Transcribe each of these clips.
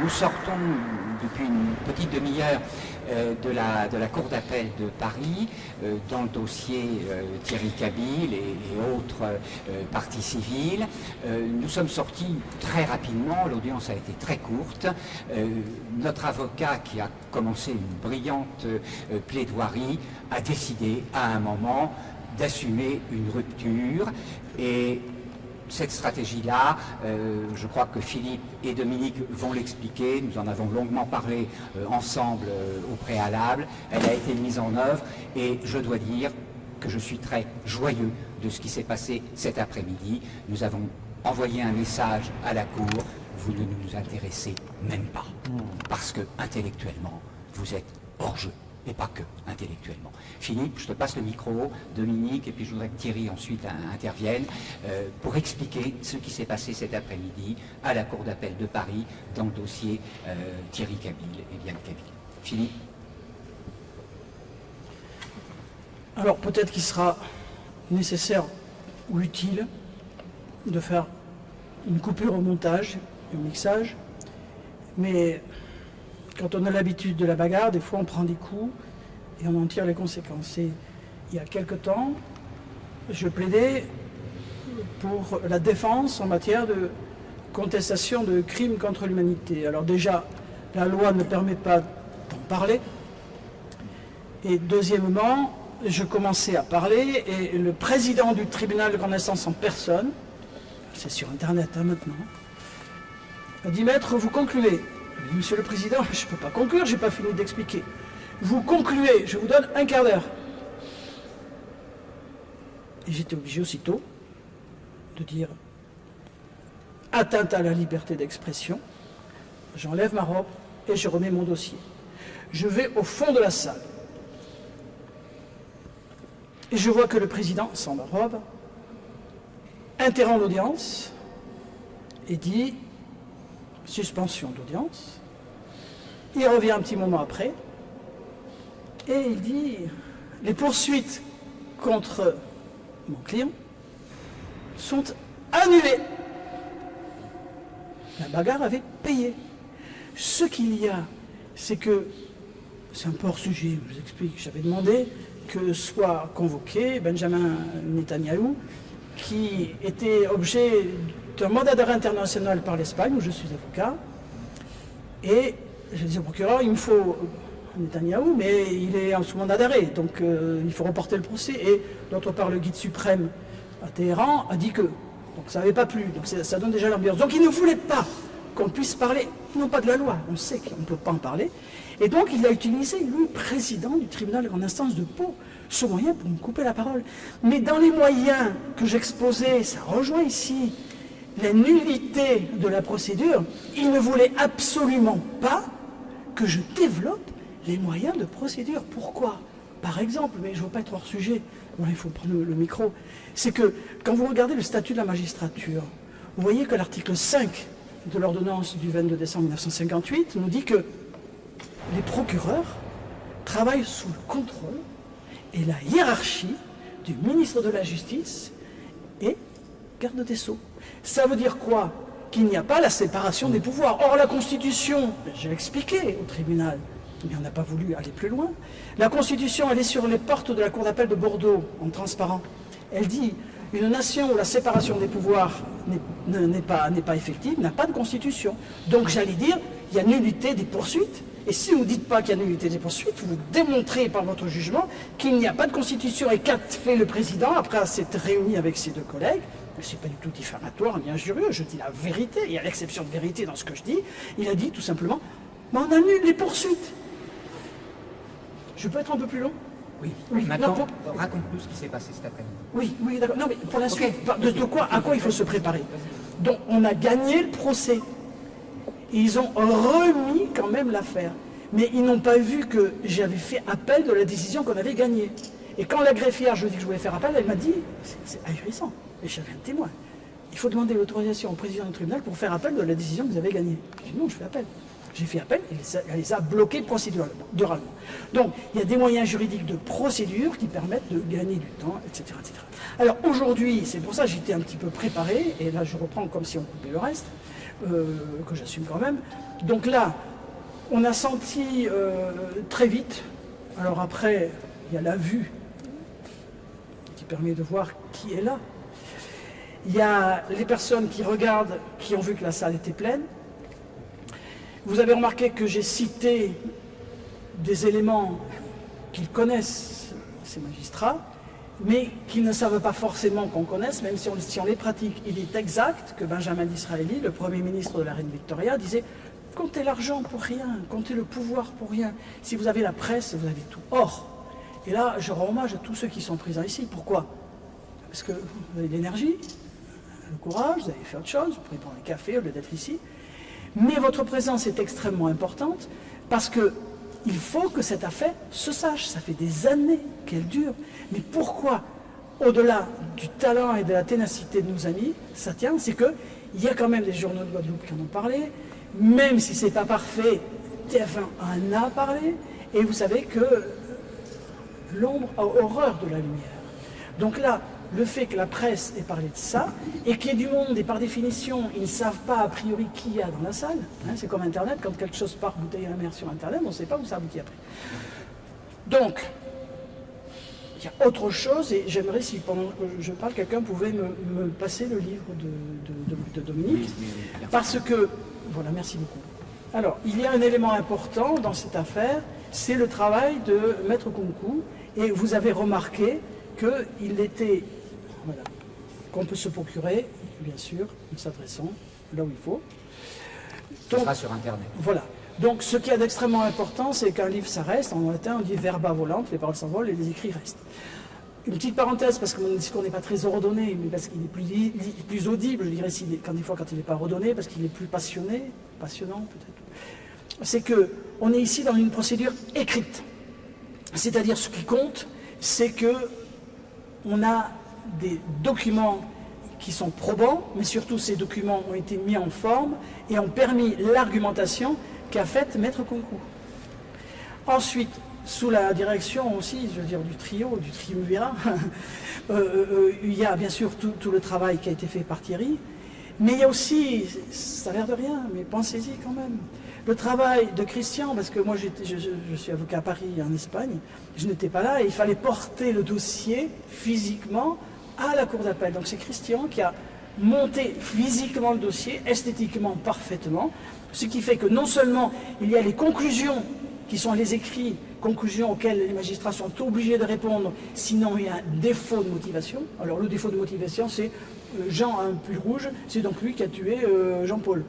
Nous sortons depuis une petite demi-heure de la Cour d'appel de Paris dans le dossier Thierry Cabil et autres parties civiles. Nous sommes sortis très rapidement, l'audience a été très courte. Notre avocat, qui a commencé une brillante plaidoirie, a décidé à un moment d'assumer une rupture, et cette stratégie-là, je crois que Philippe et Dominique vont l'expliquer, nous en avons longuement parlé ensemble au préalable, elle a été mise en œuvre, et je dois dire que je suis très joyeux de ce qui s'est passé cet après-midi. Nous avons envoyé un message à la Cour: vous ne nous intéressez même pas, parce que intellectuellement, vous êtes hors jeu. Et pas que intellectuellement. Philippe, je te passe le micro, Dominique, et puis je voudrais que Thierry ensuite intervienne pour expliquer ce qui s'est passé cet après-midi à la Cour d'appel de Paris dans le dossier Thierry Cabil et Diane Cabil. Philippe. Alors peut-être qu'il sera nécessaire ou utile de faire une coupure au montage et au mixage, mais quand on a l'habitude de la bagarre, des fois on prend des coups et on en tire les conséquences. Et il y a quelque temps, je plaidais pour la défense en matière de contestation de crimes contre l'humanité. Alors déjà, la loi ne permet pas d'en parler. Et deuxièmement, je commençais à parler et le président du tribunal de grande instance en personne, c'est sur Internet maintenant, a dit: Maître, vous concluez. Monsieur le Président, je ne peux pas conclure, je n'ai pas fini d'expliquer. Vous concluez, je vous donne un quart d'heure. Et j'étais obligé aussitôt de dire: atteinte à la liberté d'expression, j'enlève ma robe et je remets mon dossier. Je vais au fond de la salle. Et je vois que le Président, sans ma robe, interrompt l'audience et dit: suspension d'audience. Il revient un petit moment après et il dit: les poursuites contre mon client sont annulées. La bagarre avait payé. Ce qu'il y a, c'est que, c'est un peu hors sujet, je vous explique, j'avais demandé que soit convoqué Benjamin Netanyahou, qui était objet d'un mandat d'arrêt international par l'Espagne, où je suis avocat, et je disais au procureur: il me faut Netanyahou, mais il est sous mandat d'arrêt, donc il faut reporter le procès. Et d'autre part, le guide suprême à Téhéran a dit que, donc ça n'avait pas plu, donc ça donne déjà l'ambiance. Donc il ne voulait pas qu'on puisse parler, non pas de la loi, on sait qu'on ne peut pas en parler, et donc il a utilisé, lui, président du tribunal de grande instance de Pau, ce moyen pour me couper la parole. Mais dans les moyens que j'exposais, ça rejoint ici la nullité de la procédure, il ne voulait absolument pas que je développe les moyens de procédure. Pourquoi? Par exemple, mais je ne veux pas être hors sujet, bon, il faut prendre le micro, c'est que quand vous regardez le statut de la magistrature, vous voyez que l'article 5 de l'ordonnance du 22 décembre 1958 nous dit que les procureurs travaillent sous le contrôle et la hiérarchie du ministre de la Justice et garde des Sceaux. Ça veut dire quoi? Qu'il n'y a pas la séparation des pouvoirs. Or, la Constitution, j'ai expliqué au tribunal, mais on n'a pas voulu aller plus loin. La Constitution, elle est sur les portes de la Cour d'appel de Bordeaux, en transparent. Elle dit: une nation où la séparation des pouvoirs n'est pas effective n'a pas de Constitution. Donc, j'allais dire, il y a nullité des poursuites. Et si vous ne dites pas qu'il y a nullité des poursuites, vous démontrez par votre jugement qu'il n'y a pas de Constitution. Et qu'a fait le président après s'être réuni avec ses deux collègues? Ce n'est pas du tout diffamatoire ni injurieux, je dis la vérité, il y a l'exception de vérité dans ce que je dis. Il a dit tout simplement: mais on annule les poursuites. Je peux être un peu plus long? Oui. Maintenant, raconte-nous ce qui s'est passé cet après-midi. Oui, d'accord. Non, mais pour la suite, à quoi il faut se préparer? Donc, on a gagné le procès. Ils ont remis quand même l'affaire. Mais ils n'ont pas vu que j'avais fait appel de la décision qu'on avait gagnée. Et quand la greffière, je lui ai dit que je voulais faire appel, elle m'a dit: c'est ahurissant. Et j'avais un témoin. Il faut demander l'autorisation au président du tribunal pour faire appel de la décision que vous avez gagnée. J'ai dit: non, je fais appel. J'ai fait appel et elle les a bloqués procéduralement. Donc, il y a des moyens juridiques de procédure qui permettent de gagner du temps, etc. Alors aujourd'hui, c'est pour ça que j'étais un petit peu préparé, et là je reprends comme si on coupait le reste. que j'assume quand même. Donc là, on a senti très vite, alors après, il y a la vue qui permet de voir qui est là. Il y a les personnes qui regardent, qui ont vu que la salle était pleine. Vous avez remarqué que j'ai cité des éléments qu'ils connaissent, ces magistrats, mais qu'ils ne savent pas forcément qu'on connaisse, même si on les pratique. Il est exact que Benjamin Disraeli, le Premier ministre de la Reine Victoria, disait « Comptez l'argent pour rien, comptez le pouvoir pour rien. Si vous avez la presse, vous avez tout. » Or, et là, je rends hommage à tous ceux qui sont présents ici. Pourquoi? Parce que vous avez de l'énergie, le courage, vous avez fait autre chose, vous pouvez prendre un café au lieu d'être ici. Mais votre présence est extrêmement importante parce qu'il faut que cette affaire se sache. Ça fait des années qu'elle dure. Mais pourquoi, au-delà du talent et de la ténacité de nos amis, ça tient, c'est qu'il y a quand même des journaux de Guadeloupe qui en ont parlé, même si ce n'est pas parfait, TF1 en a parlé, et vous savez que l'ombre a horreur de la lumière. Donc là, le fait que la presse ait parlé de ça, et qu'il y ait du monde, et par définition, ils ne savent pas a priori qui il y a dans la salle, hein, c'est comme Internet, quand quelque chose part bouteille à la mer sur Internet, on ne sait pas où ça aboutit après. Donc, il y a autre chose, et j'aimerais, si pendant que je parle, quelqu'un pouvait me passer le livre de Dominique, parce que, voilà, merci beaucoup. Alors, il y a un élément important dans cette affaire, c'est le travail de Maître Kunku, et vous avez remarqué qu'il était, voilà, qu'on peut se procurer, bien sûr, en s'adressant là où il faut. Ça sera sur Internet. Voilà. Donc, ce qui est d'extrêmement important, c'est qu'un livre, ça reste. En latin, on dit verba volant, les paroles s'envolent et les écrits restent. Une petite parenthèse, parce que mon discours n'est pas très ordonné, mais parce qu'il est plus audible, je dirais, des fois quand il n'est pas ordonné, parce qu'il est plus passionnant peut-être. C'est qu'on est ici dans une procédure écrite. C'est-à-dire, ce qui compte, c'est que on a des documents qui sont probants, mais surtout ces documents ont été mis en forme et ont permis l'argumentation qu'a faite Maître Kunku. Ensuite, sous la direction aussi, je veux dire, du trio, du triumvirat, il y a bien sûr tout le travail qui a été fait par Thierry, mais il y a aussi, ça a l'air de rien, mais pensez-y quand même, le travail de Christian, parce que moi je suis avocat à Paris, en Espagne, je n'étais pas là, et il fallait porter le dossier physiquement à la cour d'appel. Donc c'est Christian qui a monté physiquement le dossier, esthétiquement parfaitement, ce qui fait que non seulement il y a les conclusions qui sont les écrits, conclusions auxquelles les magistrats sont obligés de répondre, sinon il y a un défaut de motivation. Alors le défaut de motivation, c'est Jean a un pull rouge, c'est donc lui qui a tué Jean-Paul.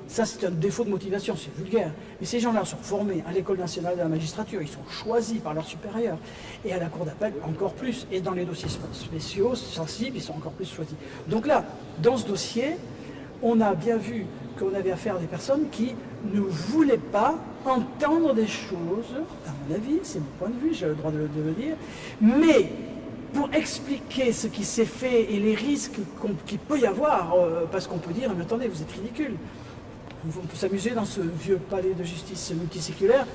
Ça, c'est un défaut de motivation, c'est vulgaire. Mais ces gens-là sont formés à l'École nationale de la magistrature, ils sont choisis par leurs supérieurs. Et à la cour d'appel, encore plus. Et dans les dossiers spéciaux, sensibles, ils sont encore plus choisis. Donc là, dans ce dossier, on a bien vu qu'on avait affaire à des personnes qui ne voulaient pas entendre des choses, à mon avis, c'est mon point de vue, j'ai le droit de le dire, mais pour expliquer ce qui s'est fait et les risques qu'il peut y avoir, parce qu'on peut dire, mais attendez, vous êtes ridicule. On peut s'amuser dans ce vieux palais de justice multiséculaire.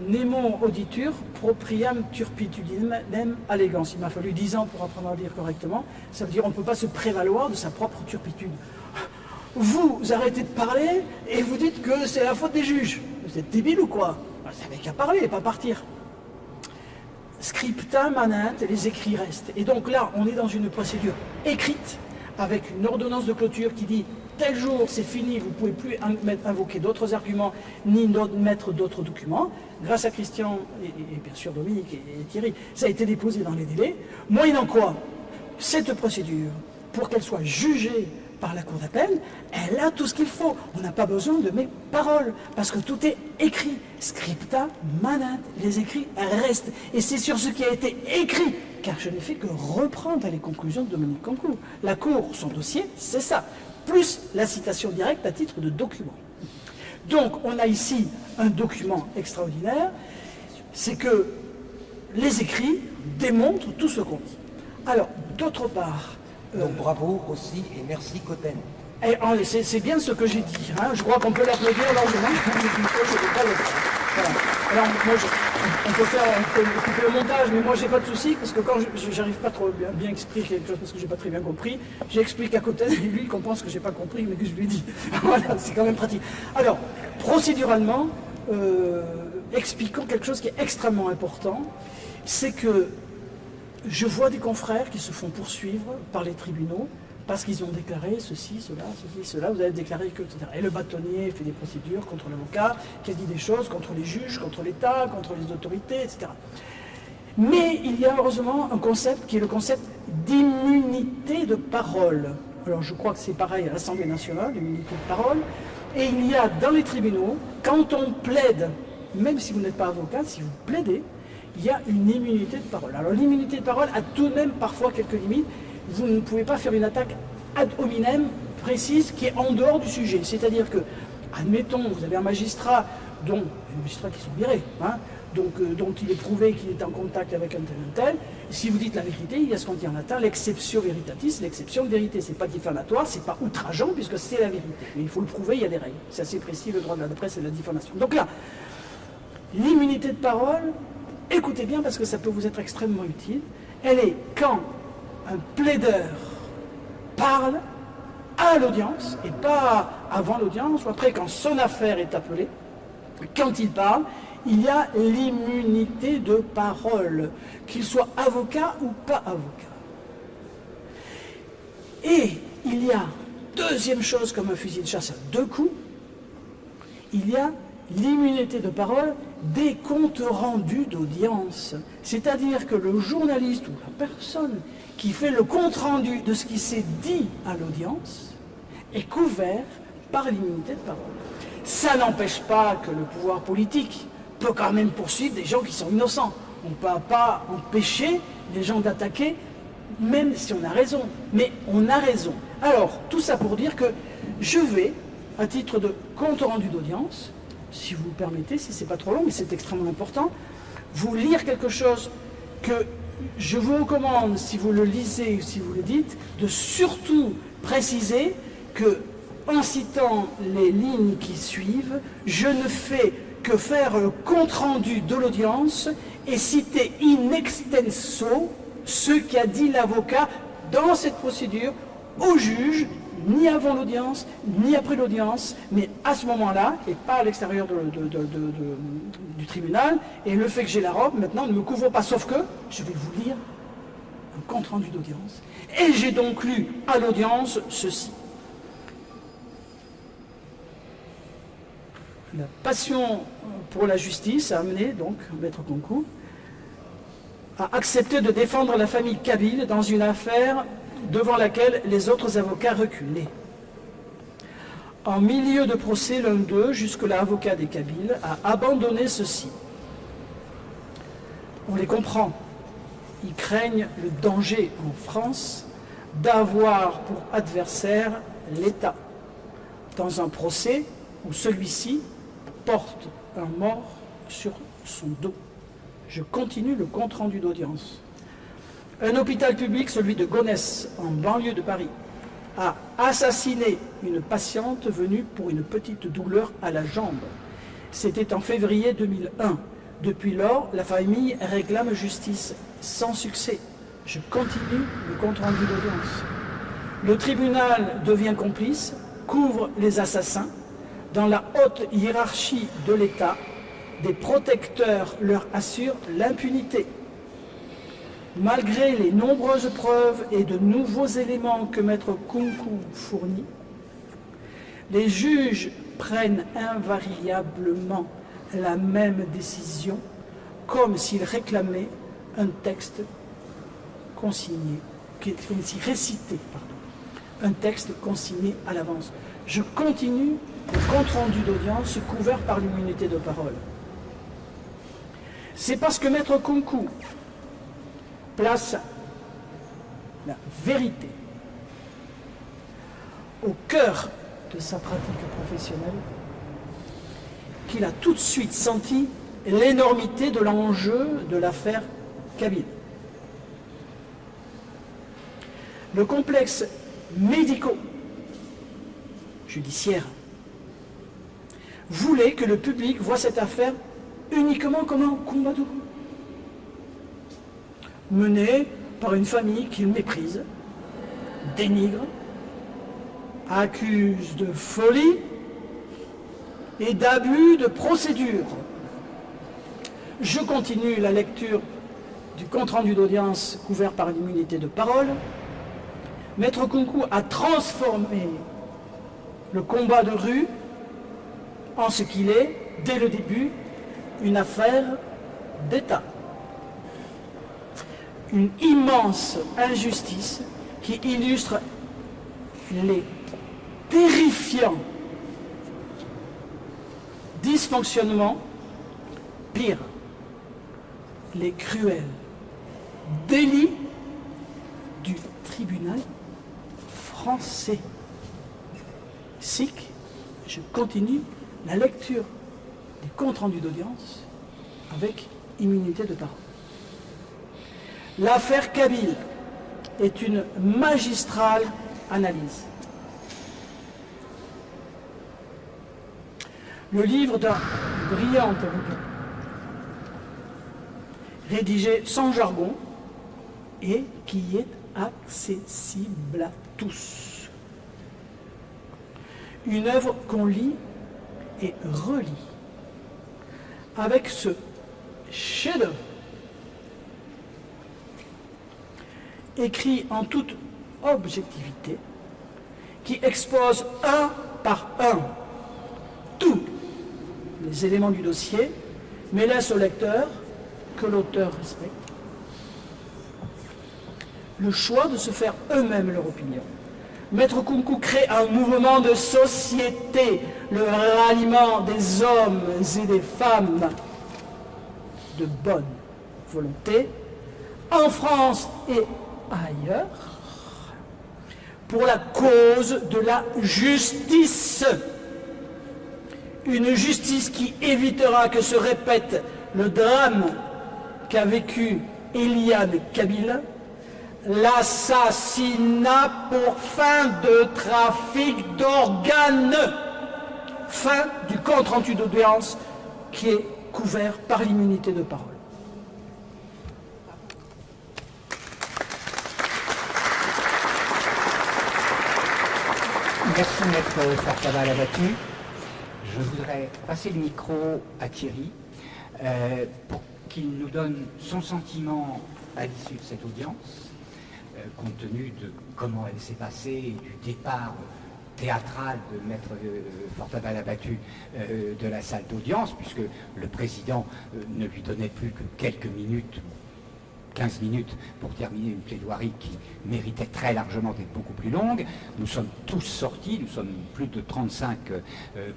Nemo auditur, propriam turpitudinem allegans. Il m'a fallu 10 ans pour apprendre à lire correctement. Ça veut dire qu'on ne peut pas se prévaloir de sa propre turpitude. Vous arrêtez de parler et vous dites que c'est la faute des juges. Vous êtes débile ou quoi? Vous n'avez qu'à parler et pas partir. Scripta manent, les écrits restent. Et donc là, on est dans une procédure écrite avec une ordonnance de clôture qui dit tel jour, c'est fini, vous ne pouvez plus invoquer d'autres arguments, ni mettre d'autres documents. Grâce à Christian et bien sûr Dominique et Thierry, ça a été déposé dans les délais. Moyennant quoi, cette procédure, pour qu'elle soit jugée par la cour d'appel, elle a tout ce qu'il faut. On n'a pas besoin de mes paroles, parce que tout est écrit. Scripta manent, les écrits restent. Et c'est sur ce qui a été écrit, car je n'ai fait que reprendre les conclusions de Dominique Kunku. La cour, son dossier, c'est ça. Plus la citation directe à titre de document. Donc, on a ici un document extraordinaire, c'est que les écrits démontrent tout ce qu'on dit. Alors, d'autre part... Donc bravo aussi et merci Cotten. C'est bien ce que j'ai dit, hein. Je crois qu'on peut l'applaudir largement, je ne peux pas le faire. Voilà. Alors, moi, on peut couper le montage, mais moi, j'ai pas de souci, parce que quand j'arrive pas trop bien expliquer quelque chose, parce que j'ai pas très bien compris, j'explique à côté, et lui, il comprend ce que j'ai pas compris, mais que je lui dis. Voilà, c'est quand même pratique. Alors, procéduralement, expliquons quelque chose qui est extrêmement important, c'est que je vois des confrères qui se font poursuivre par les tribunaux parce qu'ils ont déclaré ceci, cela, vous avez déclaré que, etc. Et le bâtonnier fait des procédures contre l'avocat, qui a dit des choses contre les juges, contre l'État, contre les autorités, etc. Mais il y a heureusement un concept qui est le concept d'immunité de parole. Alors je crois que c'est pareil à l'Assemblée nationale, l'immunité de parole. Et il y a dans les tribunaux, quand on plaide, même si vous n'êtes pas avocat, si vous plaidez, il y a une immunité de parole. Alors l'immunité de parole a tout de même parfois quelques limites. Vous ne pouvez pas faire une attaque ad hominem précise qui est en dehors du sujet. C'est-à-dire que, admettons, vous avez un magistrat dont, les magistrats qui sont virés, hein, dont il est prouvé qu'il est en contact avec un tel, si vous dites la vérité, il y a ce qu'on dit en latin, l'exceptio veritatis, l'exception de vérité. C'est pas diffamatoire, c'est pas outrageant, puisque c'est la vérité. Mais il faut le prouver, il y a des règles. C'est assez précis, le droit de la presse et de la diffamation. Donc là, l'immunité de parole, écoutez bien parce que ça peut vous être extrêmement utile, elle est quand un plaideur parle à l'audience, et pas avant l'audience, ou après quand son affaire est appelée, quand il parle, il y a l'immunité de parole, qu'il soit avocat ou pas avocat. Et il y a, deuxième chose comme un fusil de chasse à deux coups, il y a l'immunité de parole des comptes rendus d'audience. C'est-à-dire que le journaliste ou la personne qui fait le compte rendu de ce qui s'est dit à l'audience est couvert par l'immunité de parole. Ça n'empêche pas que le pouvoir politique peut quand même poursuivre des gens qui sont innocents. On ne peut pas empêcher les gens d'attaquer, même si on a raison. Mais on a raison. Alors, tout ça pour dire que je vais, à titre de compte rendu d'audience, si vous le permettez, si c'est pas trop long, mais c'est extrêmement important, vous lire quelque chose que je vous recommande, si vous le lisez ou si vous le dites, de surtout préciser que, en citant les lignes qui suivent, je ne fais que faire le compte-rendu de l'audience et citer in extenso ce qu'a dit l'avocat dans cette procédure au juge, ni avant l'audience, ni après l'audience, mais à ce moment-là, et pas à l'extérieur du tribunal. Et le fait que j'ai la robe, maintenant, ne me couvre pas, sauf que je vais vous lire un compte-rendu d'audience. Et j'ai donc lu à l'audience ceci. La passion pour la justice a amené, donc, Maître Kounkou, à accepter de défendre la famille Kabyle dans une affaire devant laquelle les autres avocats reculaient. En milieu de procès, l'un d'eux, jusque-là avocat des Kabyles, a abandonné ceci. On les comprend. Ils craignent le danger en France d'avoir pour adversaire l'État dans un procès où celui-ci porte un mort sur son dos. Je continue le compte-rendu d'audience. Un hôpital public, celui de Gonesse, en banlieue de Paris, a assassiné une patiente venue pour une petite douleur à la jambe. C'était en février 2001. Depuis lors, la famille réclame justice, sans succès. Je continue le compte-rendu d'audience. Le tribunal devient complice, couvre les assassins. Dans la haute hiérarchie de l'État, des protecteurs leur assurent l'impunité. Malgré les nombreuses preuves et de nouveaux éléments que Maître Kounkou fournit, les juges prennent invariablement la même décision, comme s'ils réclamaient un texte consigné, comme s'ils récitaient, un texte consigné à l'avance. Je continue le compte-rendu d'audience couvert par l'immunité de parole. C'est parce que Maître Kounkou place la vérité au cœur de sa pratique professionnelle qu'il a tout de suite senti l'énormité de l'enjeu de l'affaire Kabyle. Le complexe médico-judiciaire voulait que le public voit cette affaire uniquement comme un combat de rue, mené par une famille qu'il méprise, dénigre, accuse de folie et d'abus de procédure. Je continue la lecture du compte-rendu d'audience couvert par l'immunité de parole. Maître Kounkou a transformé le combat de rue en ce qu'il est, dès le début, une affaire d'État. Une immense injustice qui illustre les terrifiants dysfonctionnements, pire, les cruels délits du tribunal français. SIC, je continue la lecture des comptes rendus d'audience avec immunité de parole. L'affaire Kabyle est une magistrale analyse. Le livre d'un brillant avocat, rédigé sans jargon et qui est accessible à tous. Une œuvre qu'on lit et relit avec ce chef-d'œuvre écrit en toute objectivité qui expose un par un tous les éléments du dossier, mais laisse au lecteur, que l'auteur respecte, le choix de se faire eux-mêmes leur opinion. Maître Kounkou crée un mouvement de société, le ralliement des hommes et des femmes de bonne volonté, en France et ailleurs, pour la cause de la justice. Une justice qui évitera que se répète le drame qu'a vécu Eliane Kabyle, l'assassinat pour fin de trafic d'organes. Fin du compte-rendu d'audience qui est couvert par l'immunité de parole. Merci Maître Fartaba-Labattu. Je voudrais passer le micro à Thierry pour qu'il nous donne son sentiment à l'issue de cette audience, compte tenu de comment elle s'est passée et du départ théâtral de Maître Fartaba-Labattu de la salle d'audience, puisque le président ne lui donnait plus que quelques minutes, 15 minutes pour terminer une plaidoirie qui méritait très largement d'être beaucoup plus longue. Nous sommes tous sortis, nous sommes plus de 35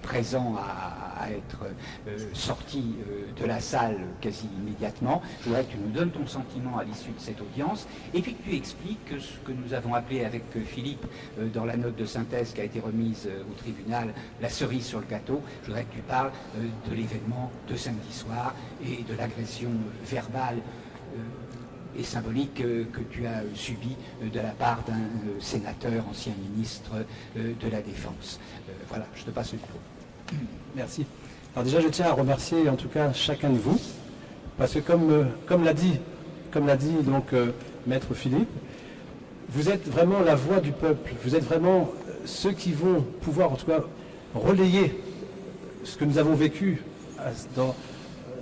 présents à être sortis de la salle quasi immédiatement. Je voudrais que tu nous donnes ton sentiment à l'issue de cette audience et puis que tu expliques que ce que nous avons appelé avec Philippe dans la note de synthèse qui a été remise au tribunal, la cerise sur le gâteau. Je voudrais que tu parles de l'événement de samedi soir et de l'agression verbale et symbolique que tu as subi de la part d'un sénateur, ancien ministre de la Défense. Voilà, je te passe le micro. Merci. Alors déjà, je tiens à remercier en tout cas chacun de vous, parce que comme l'a dit donc Maître Philippe, vous êtes vraiment la voix du peuple, vous êtes vraiment ceux qui vont pouvoir en tout cas relayer ce que nous avons vécu dans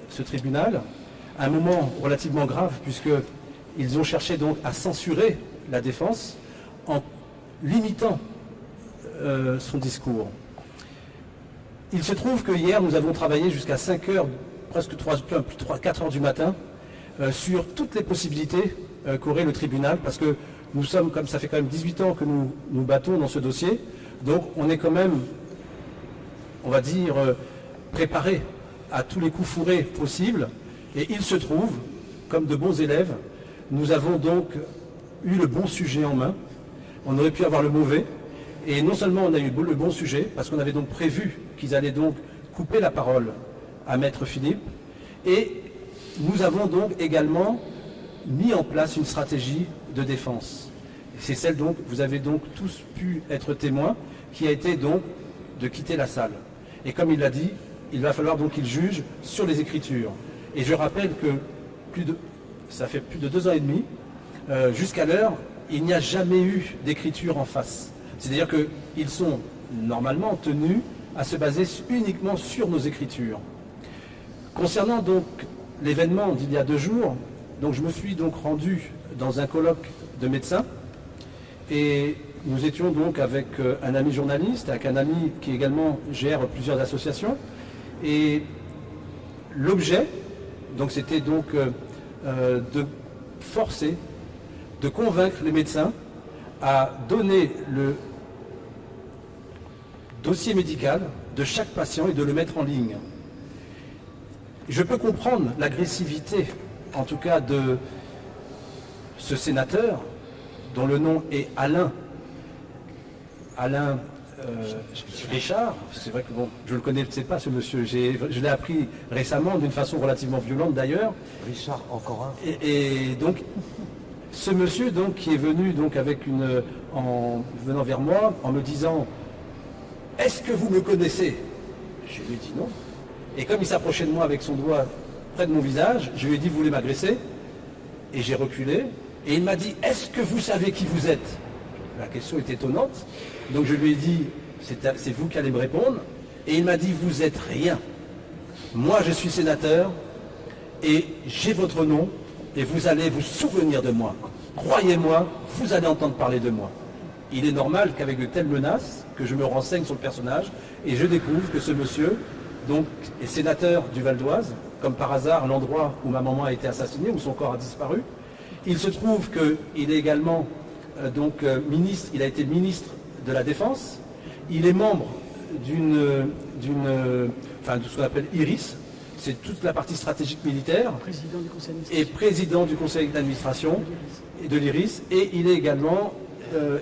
ce tribunal, un moment relativement grave, puisqu'ils ont cherché donc à censurer la défense en limitant son discours. Il se trouve que hier, nous avons travaillé jusqu'à 5 heures, presque 4 heures du matin, sur toutes les possibilités qu'aurait le tribunal, parce que nous sommes, comme ça fait quand même 18 ans que nous nous battons dans ce dossier, donc on est quand même, on va dire, préparé à tous les coups fourrés possibles. Et il se trouve, comme de bons élèves, nous avons donc eu le bon sujet en main. On aurait pu avoir le mauvais. Et non seulement on a eu le bon sujet, parce qu'on avait donc prévu qu'ils allaient donc couper la parole à Maître Philippe. Et nous avons donc également mis en place une stratégie de défense. C'est celle donc, vous avez donc tous pu être témoins, qui a été donc de quitter la salle. Et comme il l'a dit, il va falloir donc qu'il juge sur les écritures. Et je rappelle que ça fait plus de 2 ans et demi, jusqu'à l'heure, il n'y a jamais eu d'écriture en face. C'est-à-dire qu'ils sont normalement tenus à se baser uniquement sur nos écritures. Concernant donc l'événement d'il y a 2 jours, donc je me suis donc rendu dans un colloque de médecins et nous étions donc avec un ami journaliste, avec un ami qui également gère plusieurs associations. Et l'objet, donc c'était donc de forcer, de convaincre les médecins à donner le dossier médical de chaque patient et de le mettre en ligne. Je peux comprendre l'agressivité, en tout cas de ce sénateur, dont le nom est Alain Richard. C'est vrai que bon, je ne le connaissais pas ce monsieur, je l'ai appris récemment d'une façon relativement violente d'ailleurs. Richard, encore un. Et donc, ce monsieur donc, qui est venu donc, en venant vers moi en me disant « Est-ce que vous me connaissez ?» Je lui ai dit non. Et comme il s'approchait de moi avec son doigt près de mon visage, je lui ai dit « Vous voulez m'agresser ?» Et j'ai reculé. Et il m'a dit « Est-ce que vous savez qui vous êtes ?» La question est étonnante. Donc je lui ai dit « C'est vous qui allez me répondre. » Et il m'a dit « Vous êtes rien. Moi je suis sénateur et j'ai votre nom et vous allez vous souvenir de moi. Croyez-moi, vous allez entendre parler de moi. » Il est normal qu'avec de telles menaces, que je me renseigne sur le personnage et je découvre que ce monsieur donc, est sénateur du Val d'Oise, comme par hasard l'endroit où ma maman a été assassinée, où son corps a disparu. Il se trouve qu'il est également ministre, il a été ministre de la Défense, il est membre de ce qu'on appelle IRIS, c'est toute la partie stratégique militaire, et président du conseil d'administration de l'IRIS, et il est également,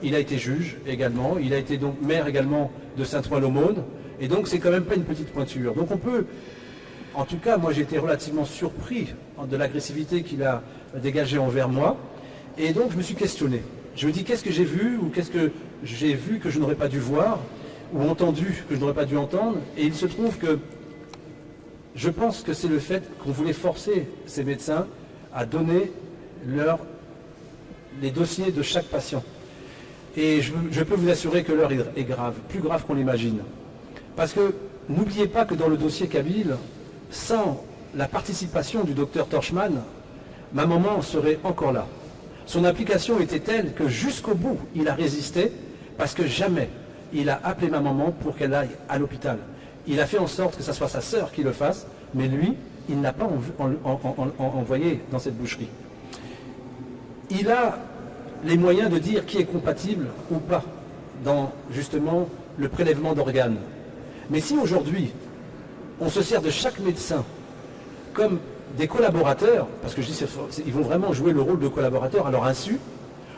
il a été juge également, il a été donc maire également de Saint-Ouen-l'Aumône, et donc c'est quand même pas une petite pointure. Donc on peut, en tout cas moi j'ai été relativement surpris de l'agressivité qu'il a dégagée envers moi, et donc je me suis questionné. Je me dis qu'est-ce que j'ai vu ou qu'est-ce que j'ai vu que je n'aurais pas dû voir ou entendu que je n'aurais pas dû entendre. Et il se trouve que je pense que c'est le fait qu'on voulait forcer ces médecins à donner les dossiers de chaque patient. Et je peux vous assurer que l'heure est grave, plus grave qu'on l'imagine. Parce que n'oubliez pas que dans le dossier Kabyle, sans la participation du docteur Torchman, ma maman serait encore là. Son implication était telle que jusqu'au bout, il a résisté parce que jamais il a appelé ma maman pour qu'elle aille à l'hôpital. Il a fait en sorte que ce soit sa sœur qui le fasse, mais lui, il n'a pas envoyé dans cette boucherie. Il a les moyens de dire qui est compatible ou pas dans justement le prélèvement d'organes. Mais si aujourd'hui, on se sert de chaque médecin comme des collaborateurs, parce que je dis ils vont vraiment jouer le rôle de collaborateurs à leur insu,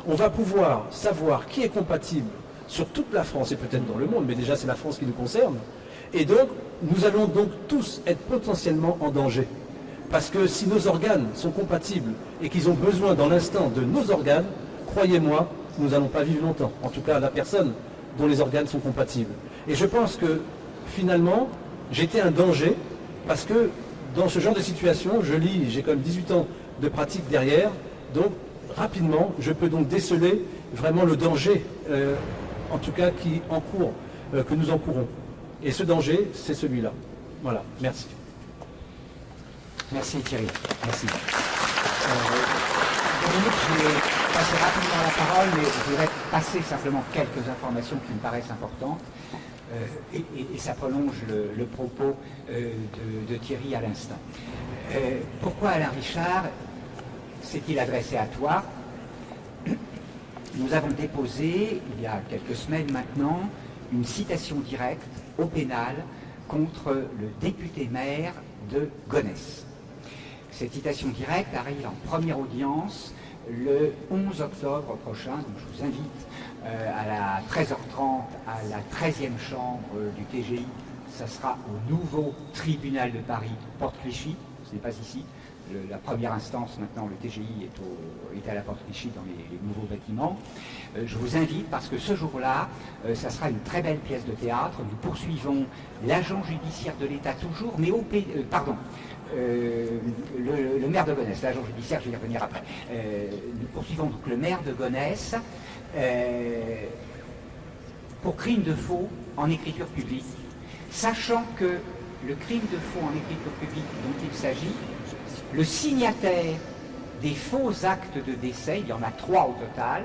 on va pouvoir savoir qui est compatible sur toute la France et peut-être dans le monde, mais déjà c'est la France qui nous concerne. Et donc, nous allons donc tous être potentiellement en danger. Parce que si nos organes sont compatibles et qu'ils ont besoin dans l'instant de nos organes, croyez-moi, nous n'allons pas vivre longtemps. En tout cas, la personne dont les organes sont compatibles. Et je pense que finalement, j'étais un danger parce que dans ce genre de situation, j'ai quand même 18 ans de pratique derrière, donc rapidement, je peux donc déceler vraiment le danger, en tout cas qui encourt, que nous encourons. Et ce danger, c'est celui-là. Voilà, merci. Merci Thierry, merci. Dominique, je vais passer rapidement la parole, mais je voudrais passer simplement quelques informations qui me paraissent importantes. Et ça prolonge le propos de Thierry à l'instant. Pourquoi Alain Richard s'est-il adressé à toi? Nous avons déposé, il y a quelques semaines maintenant, une citation directe au pénal contre le député-maire de Gonesse. Cette citation directe arrive en première audience le 11 octobre prochain, donc je vous invite à la 13h30 à la 13e chambre du TGI. Ça sera au nouveau tribunal de Paris, Porte Clichy, ce n'est pas ici, la première instance, maintenant le TGI est à la porte Clichy dans les nouveaux bâtiments. Je vous invite parce que ce jour-là, ça sera une très belle pièce de théâtre. Nous poursuivons l'agent judiciaire de l'État toujours, mais le maire de Gonesse, l'agent judiciaire, je vais y revenir après. Nous poursuivons donc le maire de Gonesse pour crime de faux en écriture publique, sachant que le crime de faux en écriture publique dont il s'agit, le signataire des faux actes de décès, il y en a 3 au total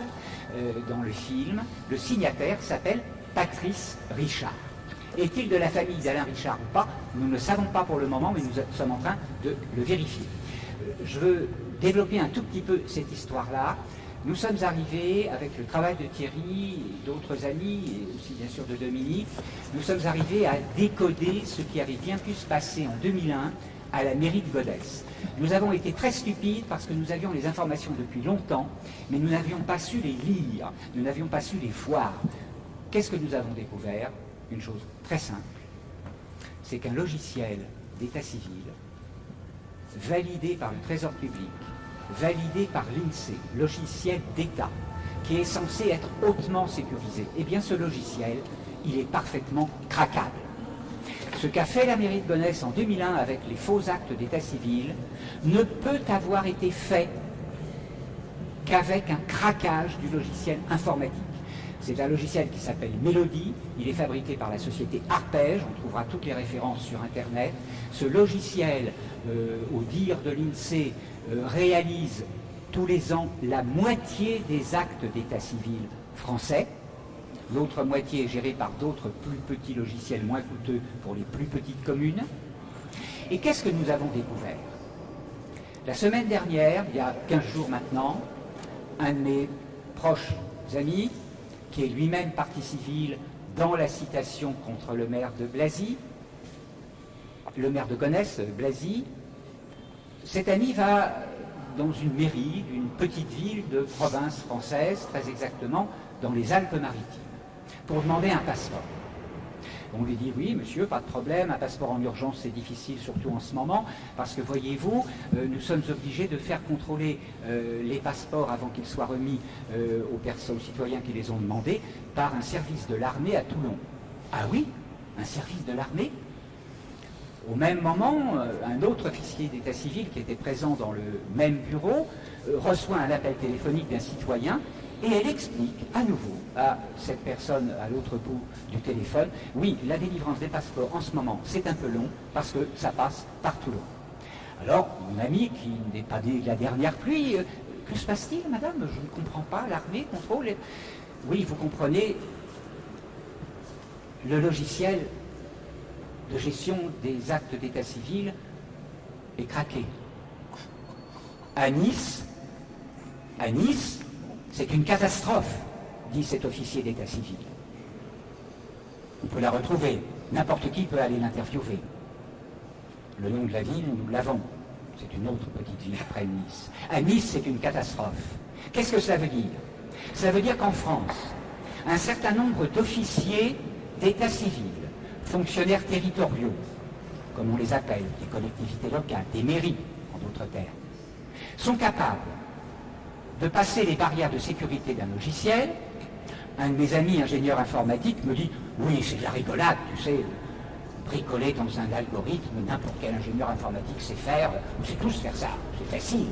dans le film, le signataire s'appelle Patrice Richard. Est-il de la famille d'Alain Richard ou pas? Nous ne savons pas pour le moment, mais nous sommes en train de le vérifier. Je veux développer un tout petit peu cette histoire-là. Nous sommes arrivés, avec le travail de Thierry et d'autres amis, et aussi bien sûr de Dominique, nous sommes arrivés à décoder ce qui avait bien pu se passer en 2001 à la mairie de Gonesse. Nous avons été très stupides parce que nous avions les informations depuis longtemps, mais nous n'avions pas su les lire, nous n'avions pas su les voir. Qu'est-ce que nous avons découvert? Une chose très simple, c'est qu'un logiciel d'état civil, validé par le Trésor public, validé par l'INSEE, logiciel d'État, qui est censé être hautement sécurisé, eh bien ce logiciel, il est parfaitement craquable. Ce qu'a fait la mairie de Gonesse en 2001 avec les faux actes d'état civil ne peut avoir été fait qu'avec un craquage du logiciel informatique. C'est un logiciel qui s'appelle Mélodie, il est fabriqué par la société Arpège, on trouvera toutes les références sur Internet. Ce logiciel, au dire de l'INSEE, réalise tous les ans la moitié des actes d'état civil français. L'autre moitié est gérée par d'autres plus petits logiciels moins coûteux pour les plus petites communes. Et qu'est-ce que nous avons découvert? La semaine dernière, il y a 15 jours maintenant, un de mes proches amis, qui est lui-même partie civile dans la citation contre le maire de Blazy, le maire de Gonesse, Blazy, cet ami va dans une mairie d'une petite ville de province française, très exactement dans les Alpes-Maritimes, pour demander un passeport. On lui dit oui monsieur, pas de problème, un passeport en urgence c'est difficile surtout en ce moment parce que voyez-vous, nous sommes obligés de faire contrôler les passeports avant qu'ils soient remis aux citoyens qui les ont demandés par un service de l'armée à Toulon. Ah oui, un service de l'armée? Au même moment, un autre officier d'état civil qui était présent dans le même bureau reçoit un appel téléphonique d'un citoyen et elle explique à nouveau à cette personne à l'autre bout du téléphone, oui, la délivrance des passeports en ce moment c'est un peu long parce que ça passe par Toulon. Alors, mon ami qui n'est pas né de la dernière pluie, que se passe-t-il madame? Je ne comprends pas, l'armée contrôle... Oui, vous comprenez, le logiciel de gestion des actes d'état civil est craqué. À Nice, c'est une catastrophe, dit cet officier d'état civil. On peut la retrouver, n'importe qui peut aller l'interviewer. Le nom de la ville, nous l'avons. C'est une autre petite ville près de Nice. À Nice, c'est une catastrophe. Qu'est-ce que ça veut dire? Ça veut dire qu'en France, un certain nombre d'officiers d'état civil, fonctionnaires territoriaux, comme on les appelle, des collectivités locales, des mairies, en d'autres termes, sont capables de passer les barrières de sécurité d'un logiciel. Un de mes amis ingénieur informatique me dit « Oui, c'est de la rigolade, tu sais, bricoler dans un algorithme, n'importe quel ingénieur informatique sait faire, on sait tous faire ça, c'est facile. »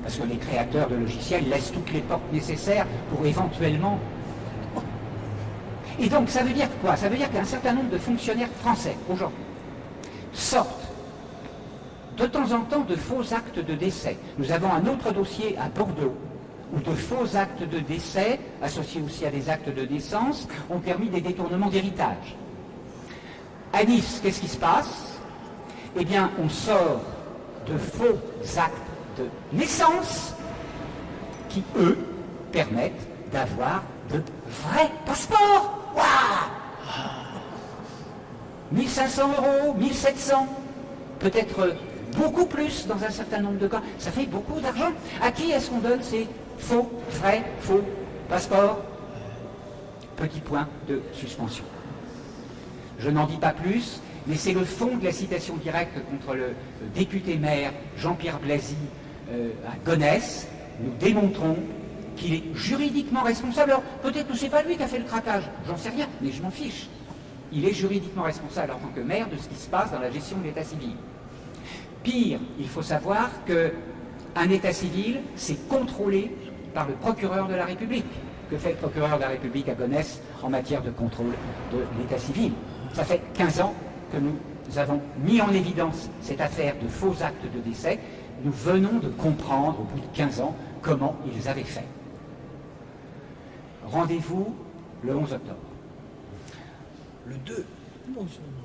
Parce que les créateurs de logiciels laissent toutes les portes nécessaires pour éventuellement... Et donc, ça veut dire quoi? Ça veut dire qu'un certain nombre de fonctionnaires français, aujourd'hui, sortent de temps en temps de faux actes de décès. Nous avons un autre dossier à Bordeaux, où de faux actes de décès, associés aussi à des actes de naissance, ont permis des détournements d'héritage. À Nice, qu'est-ce qui se passe? Eh bien, on sort de faux actes de naissance qui, eux, permettent d'avoir de vrais passeports. Waouh! 1500 €, 1700, peut-être beaucoup plus dans un certain nombre de cas. Ça fait beaucoup d'argent. À qui est-ce qu'on donne ces faux, vrais, faux passeports? Petit point de suspension. Je n'en dis pas plus, mais c'est le fond de la citation directe contre le député-maire Jean-Pierre Blazy à Gonesse. Nous démontrons qu'il est juridiquement responsable. Alors, peut-être que ce n'est pas lui qui a fait le craquage, j'en sais rien, mais je m'en fiche. Il est juridiquement responsable en tant que maire de ce qui se passe dans la gestion de l'état civil. Pire, il faut savoir qu'un état civil, c'est contrôlé par le procureur de la République. Que fait le procureur de la République à Gonesse en matière de contrôle de l'état civil? Ça fait 15 ans que nous avons mis en évidence cette affaire de faux actes de décès. Nous venons de comprendre, au bout de 15 ans, comment ils avaient fait. Rendez-vous le 11 octobre. Le 2.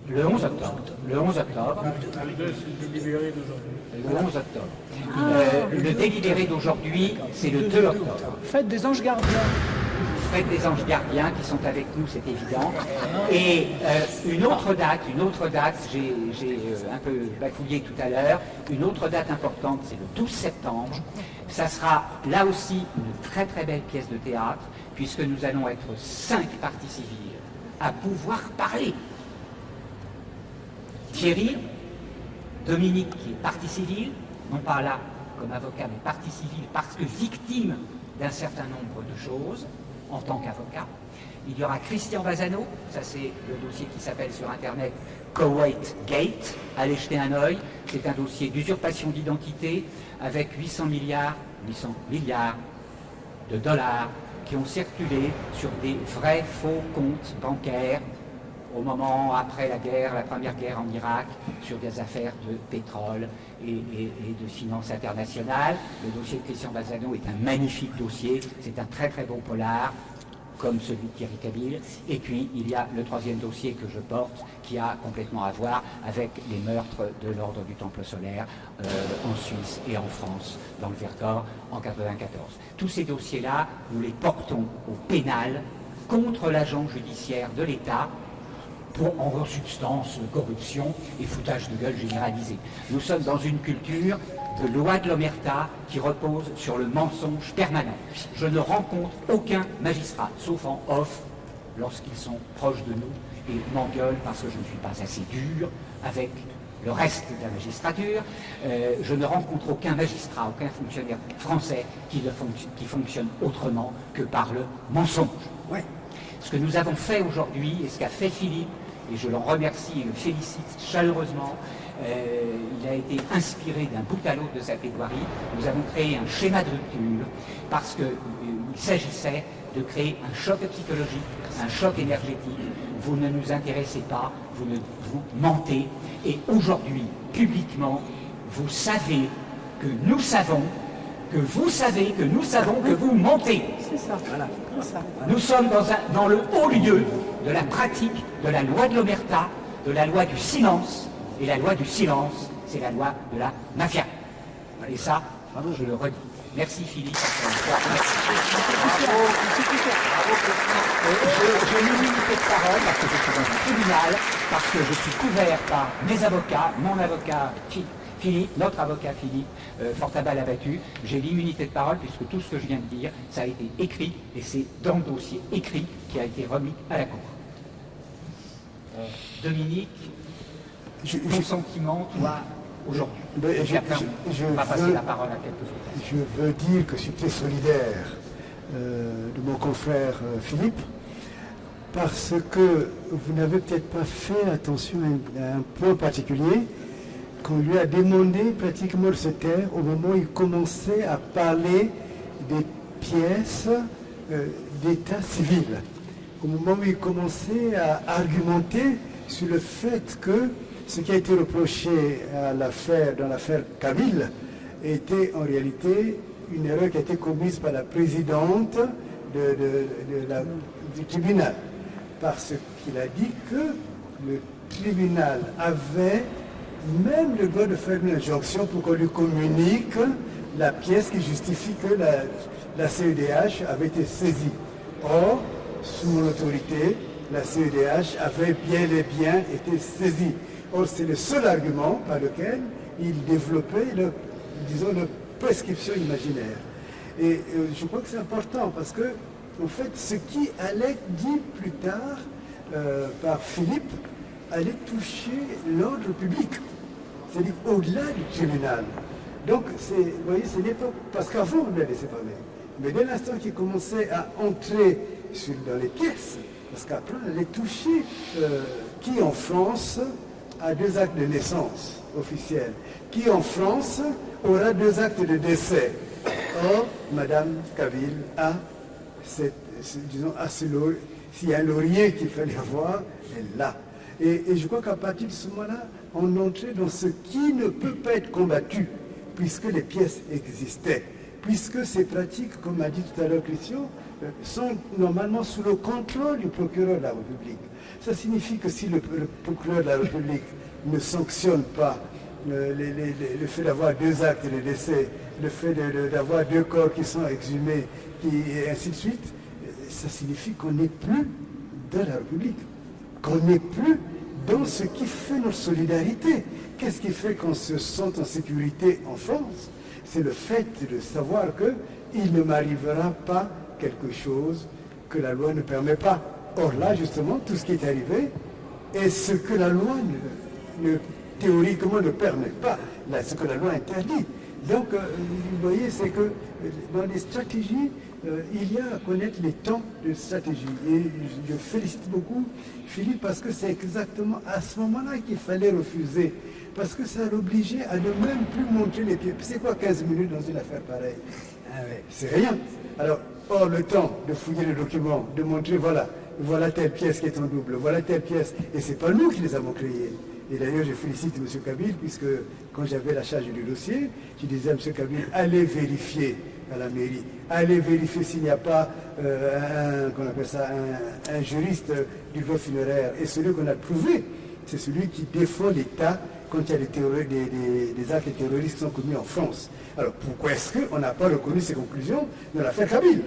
Le 11 octobre. Le 11 octobre. Le 11 octobre. Le délibéré d'aujourd'hui, c'est le 2 octobre. Fête des anges gardiens. Fête des anges gardiens qui sont avec nous, c'est évident. Et une autre date, j'ai un peu bafouillé tout à l'heure, une autre date importante, c'est le 12 septembre. Ça sera là aussi une très très belle pièce de théâtre, puisque nous allons être 5 parties civiles à pouvoir parler. Thierry, Dominique qui est partie civile, non pas là comme avocat, mais partie civile parce que victime d'un certain nombre de choses en tant qu'avocat. Il y aura Christian Bazano, ça c'est le dossier qui s'appelle sur internet Kuwait Gate, allez jeter un œil, c'est un dossier d'usurpation d'identité avec 800 milliards de dollars qui ont circulé sur des vrais faux comptes bancaires au moment après la guerre, la première guerre en Irak, sur des affaires de pétrole et de finances internationales. Le dossier de Christian Bazano est un magnifique dossier, c'est un très très beau polar, comme celui de Thierry Cabil. Et puis il y a le troisième dossier que je porte, qui a complètement à voir avec les meurtres de l'ordre du Temple solaire en Suisse et en France, dans le Vercors, en 1994. Tous ces dossiers-là, nous les portons au pénal contre l'agent judiciaire de l'État, pour en substance corruption et foutage de gueule généralisé. Nous sommes dans une culture de loi de l'omerta qui repose sur le mensonge permanent. Je ne rencontre aucun magistrat, sauf en off, lorsqu'ils sont proches de nous et m'engueulent parce que je ne suis pas assez dur avec le reste de la magistrature. Je ne rencontre aucun magistrat, aucun fonctionnaire français qui fonctionne autrement que par le mensonge. Ouais. Ce que nous avons fait aujourd'hui et ce qu'a fait Philippe, et je l'en remercie et le félicite chaleureusement, il a été inspiré d'un bout à l'autre de sa plaidoirie. Nous avons créé un schéma de rupture parce qu'il s'agissait de créer un choc psychologique, un choc énergétique. Vous ne nous intéressez pas, vous mentez, et aujourd'hui, publiquement, vous savez que nous savons, que vous savez, que nous savons que vous mentez. C'est ça. Voilà. C'est ça. Nous sommes dans le haut lieu de la pratique de la loi de l'omerta, de la loi du silence, et la loi du silence, c'est la loi de la mafia. Et ça, je le redis. Merci Philippe. J'ai une unité de parole parce que je suis dans un tribunal, parce que je suis couvert par mes avocats, mon avocat Philippe, notre avocat Philippe, Fortabal abattu. J'ai l'immunité de parole puisque tout ce que je viens de dire, ça a été écrit et c'est dans le dossier écrit qui a été remis à la Cour. Dominique, ton sentiment, toi, aujourd'hui. Je va passer la parole à quelques autres. Je veux dire que je suis très solidaire de mon confrère Philippe, parce que vous n'avez peut-être pas fait attention à un point particulier, qu'on lui a demandé pratiquement de se taire au moment où il commençait à parler des pièces d'état civil. Au moment où il commençait à argumenter sur le fait que ce qui a été reproché dans l'affaire Kabil était en réalité une erreur qui a été commise par la présidente du tribunal. Parce qu'il a dit que le tribunal avait même le droit de faire une injonction pour qu'on lui communique la pièce qui justifie que la CEDH avait été saisie. Or, sous mon autorité, la CEDH avait bien et bien été saisie. Or, c'est le seul argument par lequel il développait, une prescription imaginaire. Et je crois que c'est important parce que, en fait, ce qui allait dit plus tard par Philippe allait toucher l'ordre public, c'est-à-dire au-delà du tribunal. Donc, vous voyez, c'est l'époque, parce qu'avant, on ne la laissait pas même. Mais dès l'instant qu'il commençait à entrer dans les pièces, parce qu'après, on allait toucher qui en France a 2 actes de naissance officiels, qui en France aura 2 actes de décès. Or, Madame Kabyle a s'il y a un laurier qu'il fallait avoir, elle l'a. Et je crois qu'à partir de ce moment-là, on entrait dans ce qui ne peut pas être combattu, puisque les pièces existaient. Puisque ces pratiques, comme a dit tout à l'heure Christian, sont normalement sous le contrôle du procureur de la République. Ça signifie que si le procureur de la République ne sanctionne pas le fait d'avoir 2 actes de décès, le fait d'avoir 2 corps qui sont exhumés, et ainsi de suite, ça signifie qu'on n'est plus dans la République, qu'on n'est plus dans ce qui fait notre solidarité. Qu'est-ce qui fait qu'on se sente en sécurité en France? C'est le fait de savoir qu'il ne m'arrivera pas quelque chose que la loi ne permet pas. Or là, justement, tout ce qui est arrivé est ce que la loi théoriquement ne permet pas, là, ce que la loi interdit. Donc, vous voyez, c'est que dans les stratégies, il y a à connaître les temps de stratégie. Et je félicite beaucoup Philippe parce que c'est exactement à ce moment-là qu'il fallait refuser. Parce que ça l'obligeait à ne même plus montrer les pieds. C'est quoi 15 minutes dans une affaire pareille? C'est rien. Alors, or, le temps de fouiller les documents, de montrer, voilà telle pièce qui est en double, voilà telle pièce. Et ce n'est pas nous qui les avons créées. Et d'ailleurs, je félicite M. Kabyle, puisque quand j'avais la charge du dossier, je disais à M. Kabyle, allez vérifier à la mairie, allez vérifier s'il n'y a pas un juriste du droit funéraire. Et celui qu'on a trouvé, c'est celui qui défend l'État quand il y a des actes terroristes qui sont commis en France. Alors pourquoi est-ce qu'on n'a pas reconnu ces conclusions de l'affaire Kabyle?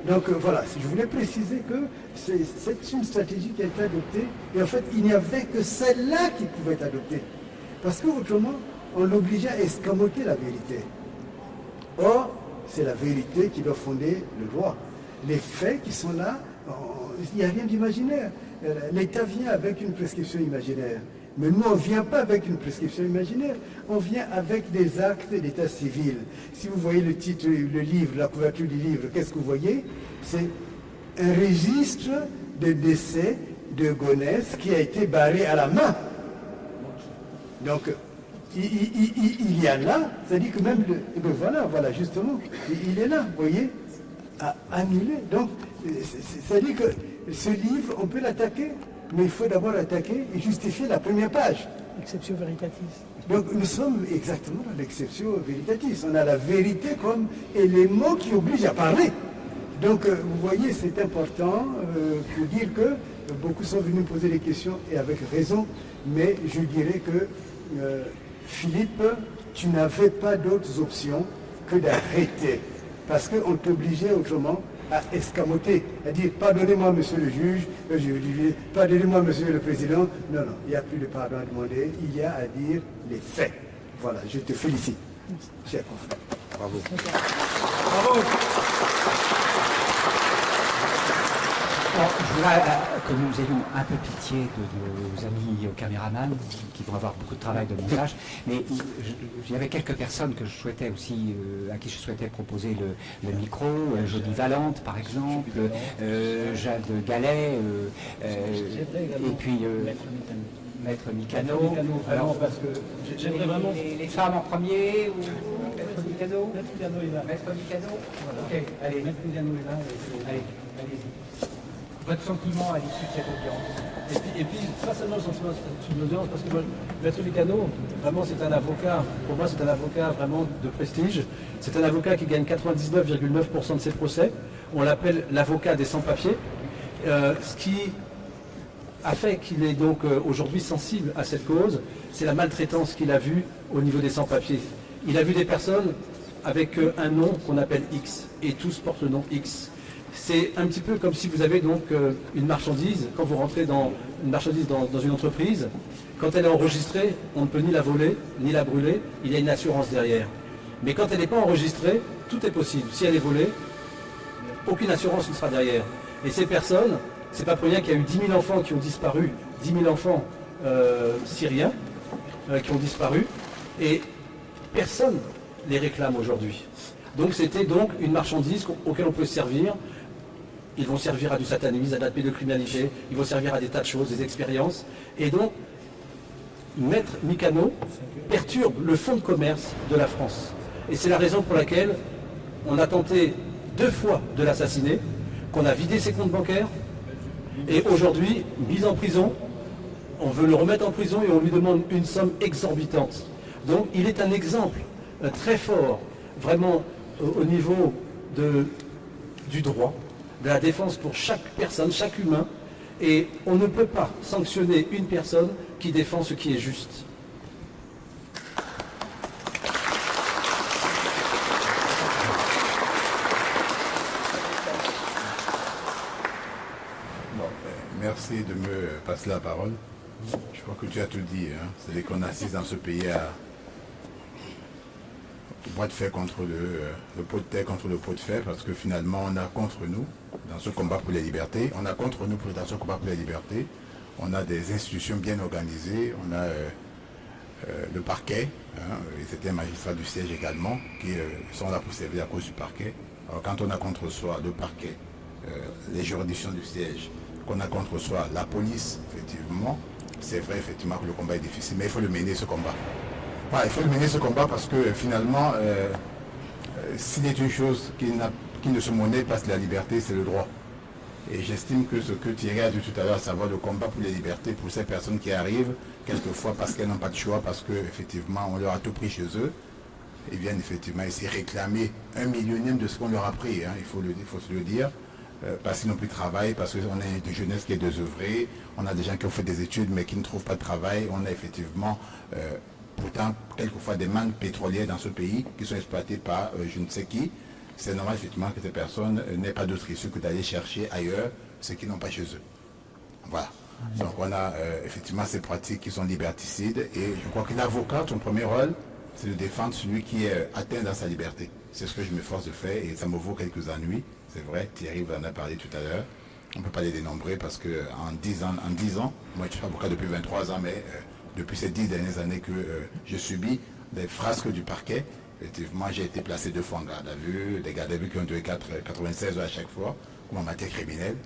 Donc voilà, je voulais préciser que c'est une stratégie qui a été adoptée, et en fait, il n'y avait que celle-là qui pouvait être adoptée. Parce qu'autrement, on l'obligeait à escamoter la vérité. Or, c'est la vérité qui doit fonder le droit. Les faits qui sont là, il n'y a rien d'imaginaire. L'État vient avec une prescription imaginaire. Mais nous, on ne vient pas avec une prescription imaginaire, on vient avec des actes d'état civil. Si vous voyez le titre, le livre, la couverture du livre, qu'est-ce que vous voyez? C'est un registre de décès de Gonesse qui a été barré à la main. Donc, il y a là, c'est-à-dire que même, voilà, justement, il est là, vous voyez, à annuler. Donc, c'est-à-dire que ce livre, on peut l'attaquer, mais il faut d'abord attaquer et justifier la première page. Exception veritatis. Donc nous sommes exactement dans l'exception veritatis. On a la vérité comme élément qui oblige à parler. Donc vous voyez, c'est important pour dire que beaucoup sont venus me poser des questions et avec raison, mais je dirais que Philippe, tu n'avais pas d'autres options que d'arrêter. Parce qu'on t'obligeait autrement à escamoter, à dire pardonnez-moi monsieur le juge, pardonnez-moi monsieur le président. Non, il n'y a plus de pardon à demander, il y a à dire les faits. Voilà, je te félicite, cher confrère. Bravo. Bravo. Alors, je voudrais que nous ayons un peu pitié de nos amis caméramans qui vont avoir beaucoup de travail de montage, mais il y avait quelques personnes que je souhaitais aussi, à qui je souhaitais proposer le micro, Jolie Valente par exemple, Jade Gallet, et puis Maître Mikano. Alors, parce que j'aimerais vraiment... Les femmes en premier, ou Maître Mikano? Maître Mikano est là. Maître Mikano. Voilà. Ok, allez. Maître Mikano est là. Allez-y. Votre sentiment à l'issue de cette audience? Et puis, pas seulement le sentiment de l'audience, parce que moi, Maître Mikano, vraiment, c'est un avocat, pour moi, c'est un avocat vraiment de prestige. C'est un avocat qui gagne 99,9% de ses procès. On l'appelle l'avocat des sans-papiers. Ce qui a fait qu'il est donc aujourd'hui sensible à cette cause, c'est la maltraitance qu'il a vue au niveau des sans-papiers. Il a vu des personnes avec un nom qu'on appelle X, et tous portent le nom X. C'est un petit peu comme si vous avez donc une marchandise, quand vous rentrez dans une marchandise dans une entreprise, quand elle est enregistrée, on ne peut ni la voler, ni la brûler, il y a une assurance derrière. Mais quand elle n'est pas enregistrée, tout est possible. Si elle est volée, aucune assurance ne sera derrière. Et ces personnes, c'est pas pour rien qu'il y a eu 10 000 enfants qui ont disparu, 10 000 enfants syriens qui ont disparu et personne les réclame aujourd'hui. Donc c'était donc une marchandise auquel on peut servir. Ils vont servir à du satanisme, à de la pédocriminalité, ils vont servir à des tas de choses, des expériences. Et donc, Maître Mikano perturbe le fonds de commerce de la France. Et c'est la raison pour laquelle on a tenté 2 fois de l'assassiner, qu'on a vidé ses comptes bancaires, et aujourd'hui, mis en prison, on veut le remettre en prison et on lui demande une somme exorbitante. Donc il est un exemple très fort, vraiment au niveau du droit, de la défense pour chaque personne, chaque humain, et on ne peut pas sanctionner une personne qui défend ce qui est juste. Bon, merci de me passer la parole. Je crois que tu as tout dit. Hein. C'est-à-dire qu'on assiste dans ce pays à bois de fer contre le pot de terre contre le pot de fer, parce que finalement on a contre nous dans ce combat pour les libertés, on a contre nous dans ce combat pour les libertés, on a des institutions bien organisées, on a le parquet, hein, et c'était un magistrat du siège également, qui sont là pour servir à cause du parquet. Alors quand on a contre soi le parquet, les juridictions du siège, qu'on a contre soi la police, effectivement, c'est vrai effectivement que le combat est difficile, mais il faut le mener ce combat. Voilà, il faut le mener ce combat parce que finalement, s'il est une chose qui ne se monnaie pas, c'est la liberté, c'est le droit. Et j'estime que ce que Thierry a dit tout à l'heure, à savoir le combat pour les libertés, pour ces personnes qui arrivent, quelquefois parce qu'elles n'ont pas de choix, parce qu'effectivement on leur a tout pris chez eux, ils viennent effectivement ici réclamer 1/1000e de ce qu'on leur a pris, hein, il faut se le dire. Parce qu'ils n'ont plus de travail, parce qu'on a une jeunesse qui est désœuvrée, on a des gens qui ont fait des études mais qui ne trouvent pas de travail, on a effectivement pourtant quelquefois des mannes pétrolières dans ce pays qui sont exploitées par je ne sais qui. C'est normal effectivement que ces personnes n'aient pas d'autre issue que d'aller chercher ailleurs ce qu'ils n'ont pas chez eux. Voilà. Donc on a effectivement ces pratiques qui sont liberticides et je crois que l'avocat, son premier rôle, c'est de défendre celui qui est atteint dans sa liberté. C'est ce que je m'efforce de faire et ça me vaut quelques ennuis. C'est vrai, Thierry vous en a parlé tout à l'heure. On ne peut pas les dénombrer parce qu'en 10 ans, moi je suis avocat depuis 23 ans, mais depuis ces 10 dernières années que je subis des frasques du parquet. Effectivement, j'ai été placé 2 fois en garde à vue, des gardes à vue qui ont duré 96 heures à chaque fois, comme en matière criminelle.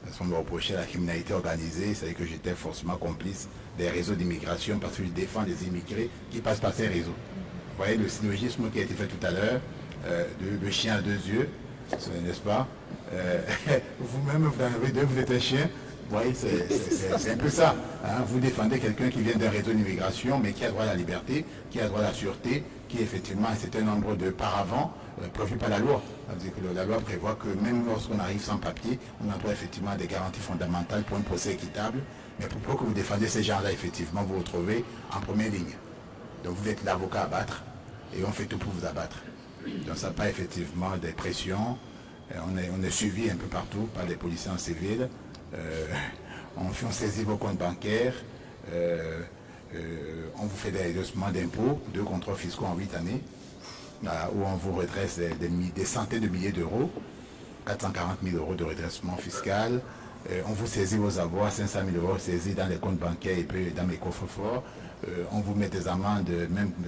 Parce qu'on me reprochait la criminalité organisée, c'est-à-dire que j'étais forcément complice des réseaux d'immigration parce que je défends les immigrés qui passent par ces réseaux. Vous voyez le syllogisme qui a été fait tout à l'heure, le chien à 2 yeux, n'est-ce pas? Vous-même, vous en avez 2, vous êtes un chien. Vous voyez, c'est un peu ça. Hein. Vous défendez quelqu'un qui vient d'un réseau d'immigration, mais qui a droit à la liberté, qui a droit à la sûreté, qui effectivement a un certain nombre de paravents prévus par la loi. C'est-à-dire que la loi prévoit que même lorsqu'on arrive sans papier, on a droit effectivement à des garanties fondamentales pour un procès équitable. Mais pour que vous défendez ces gens-là, effectivement, vous vous retrouvez en première ligne. Donc vous êtes l'avocat à battre et on fait tout pour vous abattre. Donc ça pas effectivement des pressions. On est suivi un peu partout par des policiers en civil. On saisit vos comptes bancaires. On vous fait des redressements d'impôts, 2 contrôles fiscaux en 8 années, où on vous redresse des centaines de milliers d'euros, 440 000 euros de redressement fiscal. On vous saisit vos avoirs, 500 000 euros saisis dans les comptes bancaires et puis dans mes coffres forts. On vous met des amendes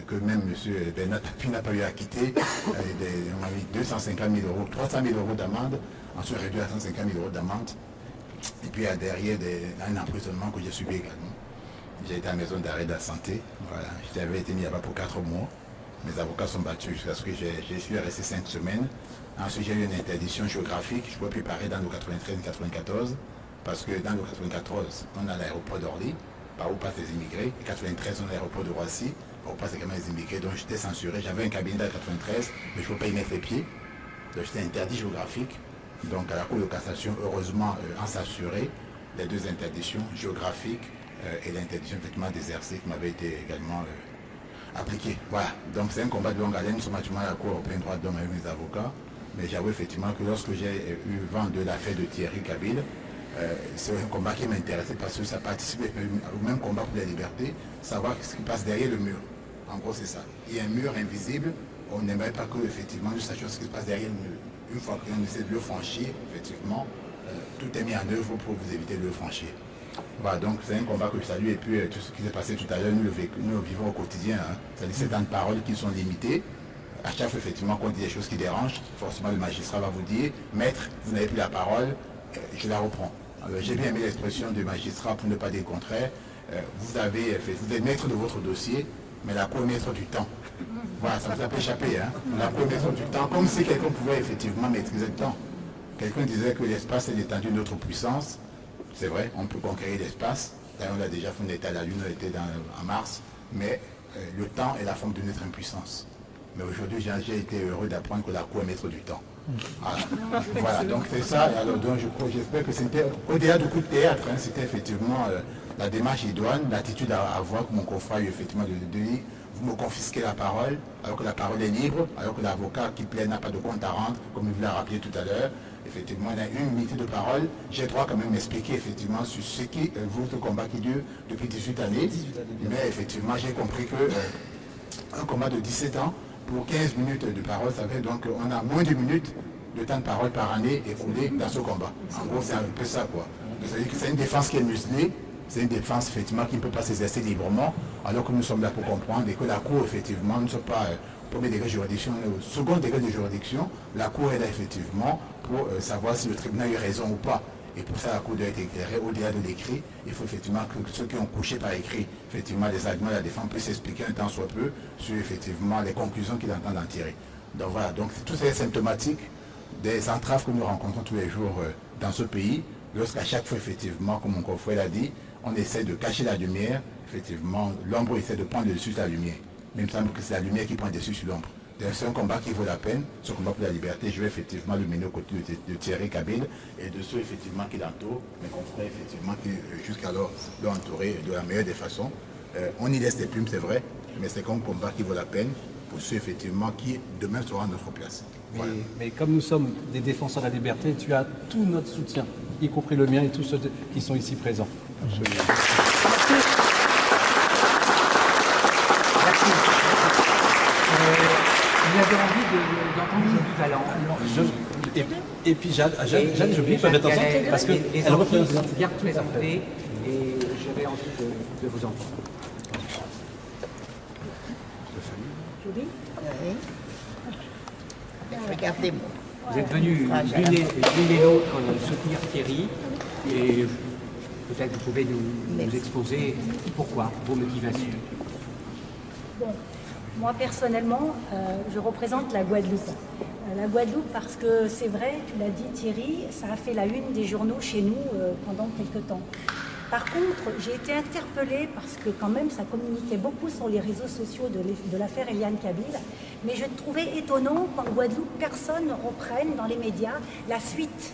que même M. Bernard Tapie n'a pas eu à quitter. On a mis 250 000 euros, 300 000 euros d'amende, ensuite réduit à 150 000 euros d'amende. Et puis derrière un emprisonnement que j'ai subi également. J'ai été à la maison d'arrêt de la santé. Voilà. J'avais été mis là-bas pour 4 mois. Mes avocats sont battus jusqu'à ce que j'ai suis resté 5 semaines. Ensuite, j'ai eu une interdiction géographique. Je ne pouvais plus parler dans le 93-94 parce que dans le 94, on a l'aéroport d'Orly, par où passent les immigrés. Et 93, on a l'aéroport de Roissy, par où passent également les immigrés. Donc j'étais censuré. J'avais un cabinet dans le 93, mais je ne pouvais pas y mettre les pieds. Donc j'étais interdit géographique. Donc à la Cour de cassation, heureusement, on s'est assuré les 2 interdictions géographiques et l'interdiction effectivement d'exercer qui m'avait été également appliquée. Voilà, donc c'est un combat de longue haleine. Nous sommes actuellement à la Cour européenne droits de l'homme avec mes avocats. Mais j'avoue effectivement que lorsque j'ai eu vent de l'affaire de Thierry Kabyle, c'est un combat qui m'intéressait parce que ça participe au même combat pour la liberté, savoir ce qui passe derrière le mur. En gros, c'est ça. Il y a un mur invisible, on n'aimerait pas que effectivement nous sachions ce qui se passe derrière le mur. Une fois qu'on essaie de le franchir, effectivement, tout est mis en œuvre pour vous éviter de le franchir. Voilà, donc c'est un combat que je salue et puis tout ce qui s'est passé tout à l'heure, nous le vivons au quotidien. Hein. C'est-à-dire ces temps de parole qui sont limités. À chaque fois, effectivement, qu'on dit des choses qui dérangent, forcément le magistrat va vous dire, maître, vous n'avez plus la parole, je la reprends. J'ai bien aimé l'expression du magistrat pour ne pas dire le contraire. Vous êtes maître de votre dossier, mais la cour est maître du temps. Voilà, ça vous a pas échappé. Hein. La cour est maître du temps, comme si quelqu'un pouvait effectivement maîtriser le temps. Quelqu'un disait que l'espace est l'étendue de notre puissance. C'est vrai, on peut conquérir l'espace. D'ailleurs, on l'a déjà fait, on était à la Lune, on était en Mars. Mais le temps est la forme de notre impuissance. Mais aujourd'hui, j'ai été heureux d'apprendre que la cour est maître du temps. Voilà, donc c'est ça. Alors, donc, j'espère que c'était, au-delà du coup de théâtre, hein, c'était effectivement la démarche idoine, l'attitude à avoir que mon confrère a eu effectivement de dire, vous me confisquez la parole, alors que la parole est libre, alors que l'avocat qui plaît n'a pas de compte à rendre, comme il vous l'a rappelé tout à l'heure. Effectivement, il y a une unité de parole. J'ai droit quand même m'expliquer effectivement sur ce qui votre combat qui dure depuis 18 années. Mais effectivement, j'ai compris que un combat de 17 ans, pour 15 minutes de parole, ça fait donc on a moins de minutes de temps de parole par année écoulé dans ce combat. En gros, c'est un peu ça, quoi. C'est-à-dire que c'est une défense qui est muselée, c'est une défense effectivement qui ne peut pas s'exercer librement, alors que nous sommes là pour comprendre et que la Cour, effectivement, nous ne sommes pas au premier degré de juridiction, mais au second degré de juridiction, la Cour est là effectivement pour savoir si le tribunal a eu raison ou pas. Et pour ça, la Cour doit être éclairée au-delà de l'écrit. Il faut effectivement que ceux qui ont couché par écrit, effectivement, les arguments de la défense puissent expliquer un temps soit peu sur effectivement les conclusions qu'ils entendent en tirer. Donc voilà, donc tout ça est symptomatique des entraves que nous rencontrons tous les jours dans ce pays, lorsqu'à chaque fois, effectivement, comme mon confrère l'a dit, on essaie de cacher la lumière, effectivement, l'ombre essaie de prendre le dessus sur la lumière. Mais il me semble que c'est la lumière qui prend le dessus sur l'ombre. C'est un combat qui vaut la peine, ce combat pour la liberté. Je vais effectivement le mener aux côtés de Thierry Kabil et de ceux effectivement qui l'entourent, mes confrères effectivement qui jusqu'alors l'ont entouré de la meilleure des façons. On y laisse des plumes, c'est vrai, mais c'est un combat qui vaut la peine pour ceux effectivement qui demain seront à notre place. Voilà. Mais comme nous sommes des défenseurs de la liberté, tu as tout notre soutien, y compris le mien et tous ceux qui sont ici présents. Vous avez envie d'entendre Joby Valent. Et puis Jade et Joby peuvent être ensemble parce qu'elles représentent bien représentées et j'avais envie de vous entendre. Joby ? Oui. Regardez-moi. Vous êtes venus l'une et l'autre soutenir Thierry et peut-être vous pouvez nous exposer pourquoi, vos motivations. Bon, moi personnellement, je représente la Guadeloupe. La Guadeloupe parce que c'est vrai, tu l'as dit Thierry, ça a fait la une des journaux chez nous pendant quelques temps. Par contre, j'ai été interpellée parce que quand même ça communiquait beaucoup sur les réseaux sociaux de l'affaire Eliane Kabil, mais je trouvais étonnant qu'en Guadeloupe, personne ne reprenne dans les médias la suite,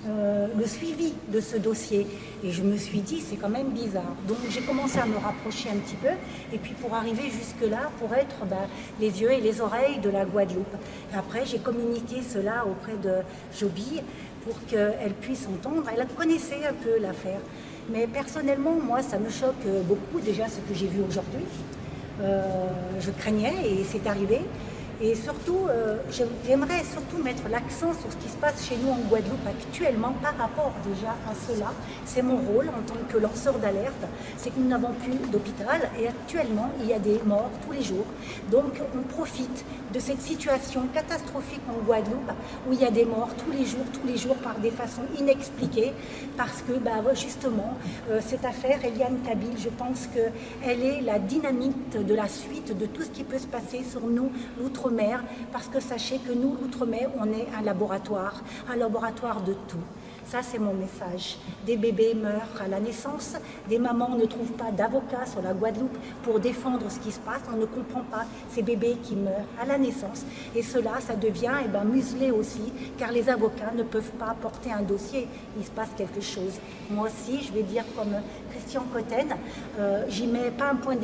le suivi de ce dossier. Et je me suis dit, c'est quand même bizarre. Donc j'ai commencé à me rapprocher un petit peu, et puis pour arriver jusque-là, pour être les yeux et les oreilles de la Guadeloupe. Et après, j'ai communiqué cela auprès de Joby pour qu'elle puisse entendre. Elle connaissait un peu l'affaire. Mais personnellement, moi, ça me choque beaucoup, déjà, ce que j'ai vu aujourd'hui. Je craignais et c'est arrivé. Et surtout, j'aimerais surtout mettre l'accent sur ce qui se passe chez nous en Guadeloupe actuellement par rapport déjà à cela. C'est mon rôle en tant que lanceur d'alerte, c'est que nous n'avons plus d'hôpital et actuellement, il y a des morts tous les jours. Donc, on profite de cette situation catastrophique en Guadeloupe où il y a des morts tous les jours par des façons inexpliquées parce que, justement, cette affaire, Eliane Kabil, je pense qu'elle est la dynamite de la suite de tout ce qui peut se passer sur nous, l'outre-mer, parce que sachez que nous, l'outre-mer, on est un laboratoire de tout. Ça, c'est mon message. Des bébés meurent à la naissance, des mamans ne trouvent pas d'avocat sur la Guadeloupe pour défendre ce qui se passe. On ne comprend pas ces bébés qui meurent à la naissance. Et cela, ça devient muselé aussi, car les avocats ne peuvent pas porter un dossier. Il se passe quelque chose. Moi aussi, je vais dire comme Christian Cotten, j'y mets pas un point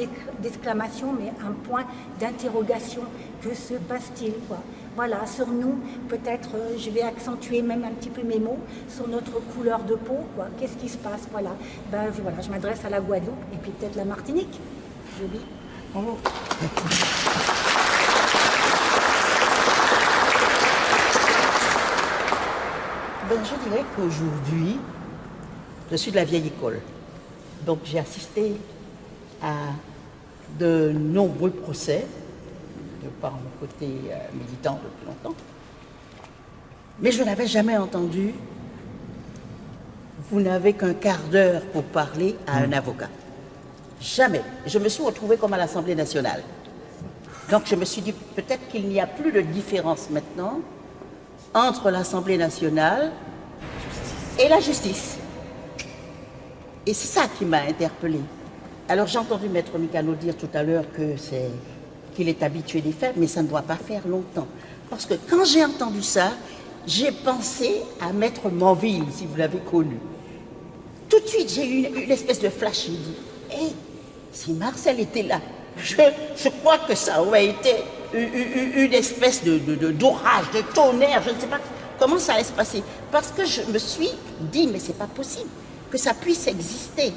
d'exclamation, mais un point d'interrogation. Que se passe-t-il, quoi? Voilà, sur nous, peut-être, je vais accentuer même un petit peu mes mots, sur notre couleur de peau, quoi. Qu'est-ce qui se passe, voilà. Voilà, je m'adresse à la Guadeloupe et puis peut-être la Martinique. Joli. Bravo. Je dirais qu'aujourd'hui, je suis de la vieille école. Donc j'ai assisté à de nombreux procès, de par mon côté militant depuis longtemps, mais je n'avais jamais entendu « vous n'avez qu'un quart d'heure pour parler à un avocat ». Jamais. Je me suis retrouvée comme à l'Assemblée nationale. Donc je me suis dit peut-être qu'il n'y a plus de différence maintenant entre l'Assemblée nationale et la justice. Et c'est ça qui m'a interpellée. Alors j'ai entendu Maître Mikano dire tout à l'heure qu'il est habitué des faits, mais ça ne doit pas faire longtemps. Parce que quand j'ai entendu ça, j'ai pensé à Maître Manville, si vous l'avez connu. Tout de suite, j'ai eu une espèce de flash. Je me dis, hé, si Marcel était là, je crois que ça aurait été une espèce d'orage, de tonnerre, je ne sais pas comment ça allait se passer. Parce que je me suis dit, mais c'est pas possible que ça puisse exister.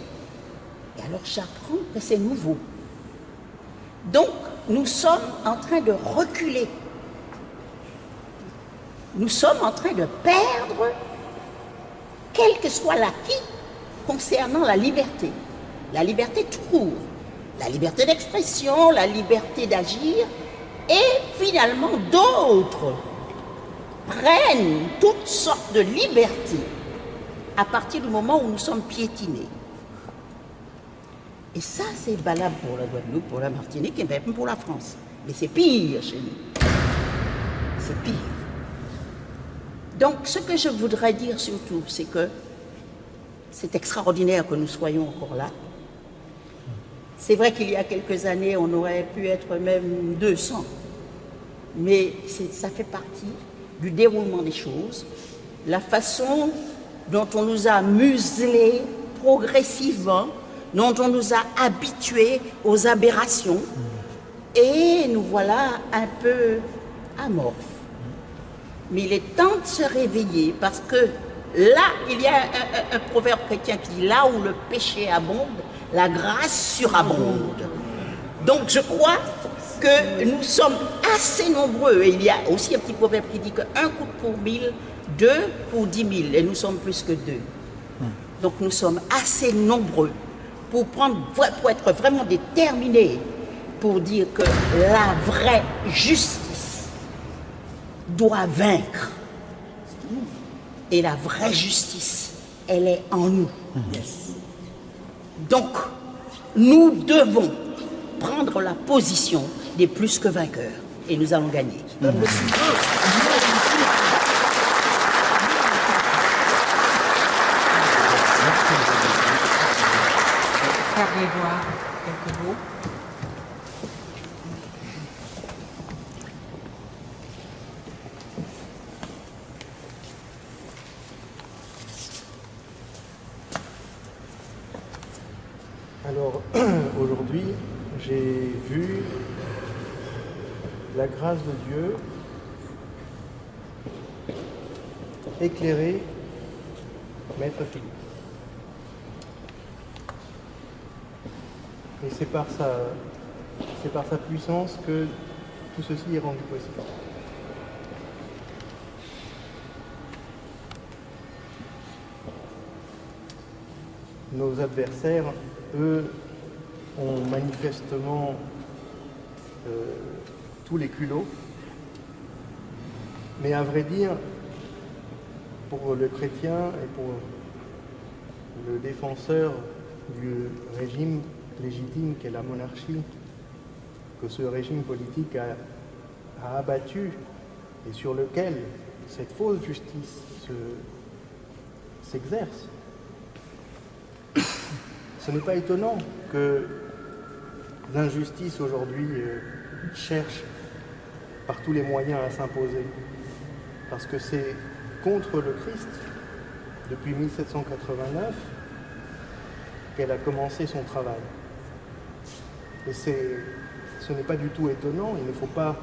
Et alors j'apprends que c'est nouveau. Donc, nous sommes en train de reculer. Nous sommes en train de perdre, quel que soit l'acquis concernant la liberté tout court, la liberté d'expression, la liberté d'agir, et finalement d'autres prennent toutes sortes de libertés à partir du moment où nous sommes piétinés. Et ça, c'est valable pour la Guadeloupe, pour la Martinique et même pour la France. Mais c'est pire chez nous. C'est pire. Donc, ce que je voudrais dire surtout, c'est que c'est extraordinaire que nous soyons encore là. C'est vrai qu'il y a quelques années, on aurait pu être même 200. Mais ça fait partie du déroulement des choses, la façon dont on nous a muselés progressivement, dont on nous a habitués aux aberrations, et nous voilà un peu amorphes. Mais il est temps de se réveiller, parce que là, il y a un proverbe chrétien qui dit « là où le péché abonde, la grâce surabonde ». Donc je crois que nous sommes assez nombreux, et il y a aussi un petit proverbe qui dit qu'un coup pour 1000, 2 pour 10 000, et nous sommes plus que 2. Donc nous sommes assez nombreux pour être vraiment déterminés pour dire que la vraie justice doit vaincre. Et la vraie justice, elle est en nous. Donc, nous devons prendre la position des plus que vainqueurs. Et nous allons gagner. Frère Grégoire, quelques mots. Alors, aujourd'hui, j'ai vu la grâce de Dieu éclairer Maître Philippe. Et c'est par sa puissance que tout ceci est rendu possible. Nos adversaires, eux, ont manifestement tous les culots. Mais à vrai dire, pour le chrétien et pour le défenseur du régime légitime qu'est la monarchie, que ce régime politique a abattu et sur lequel cette fausse justice s'exerce, ce n'est pas étonnant que l'injustice aujourd'hui cherche par tous les moyens à s'imposer. Parce que c'est contre le Christ, depuis 1789, qu'elle a commencé son travail. Et ce n'est pas du tout étonnant, il ne faut pas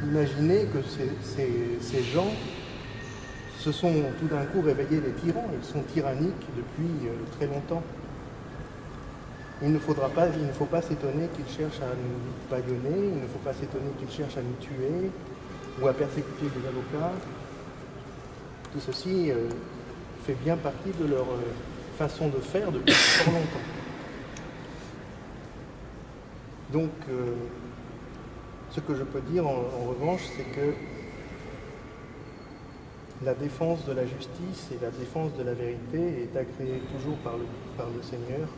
imaginer que ces gens se sont tout d'un coup réveillés des tyrans. Ils sont tyranniques depuis très longtemps. Il ne faut pas s'étonner qu'ils cherchent à nous bâillonner, il ne faut pas s'étonner qu'ils cherchent à nous tuer ou à persécuter des avocats. Tout ceci fait bien partie de leur façon de faire depuis fort longtemps. Donc, ce que je peux dire en revanche, c'est que la défense de la justice et la défense de la vérité est agréée toujours par le Seigneur,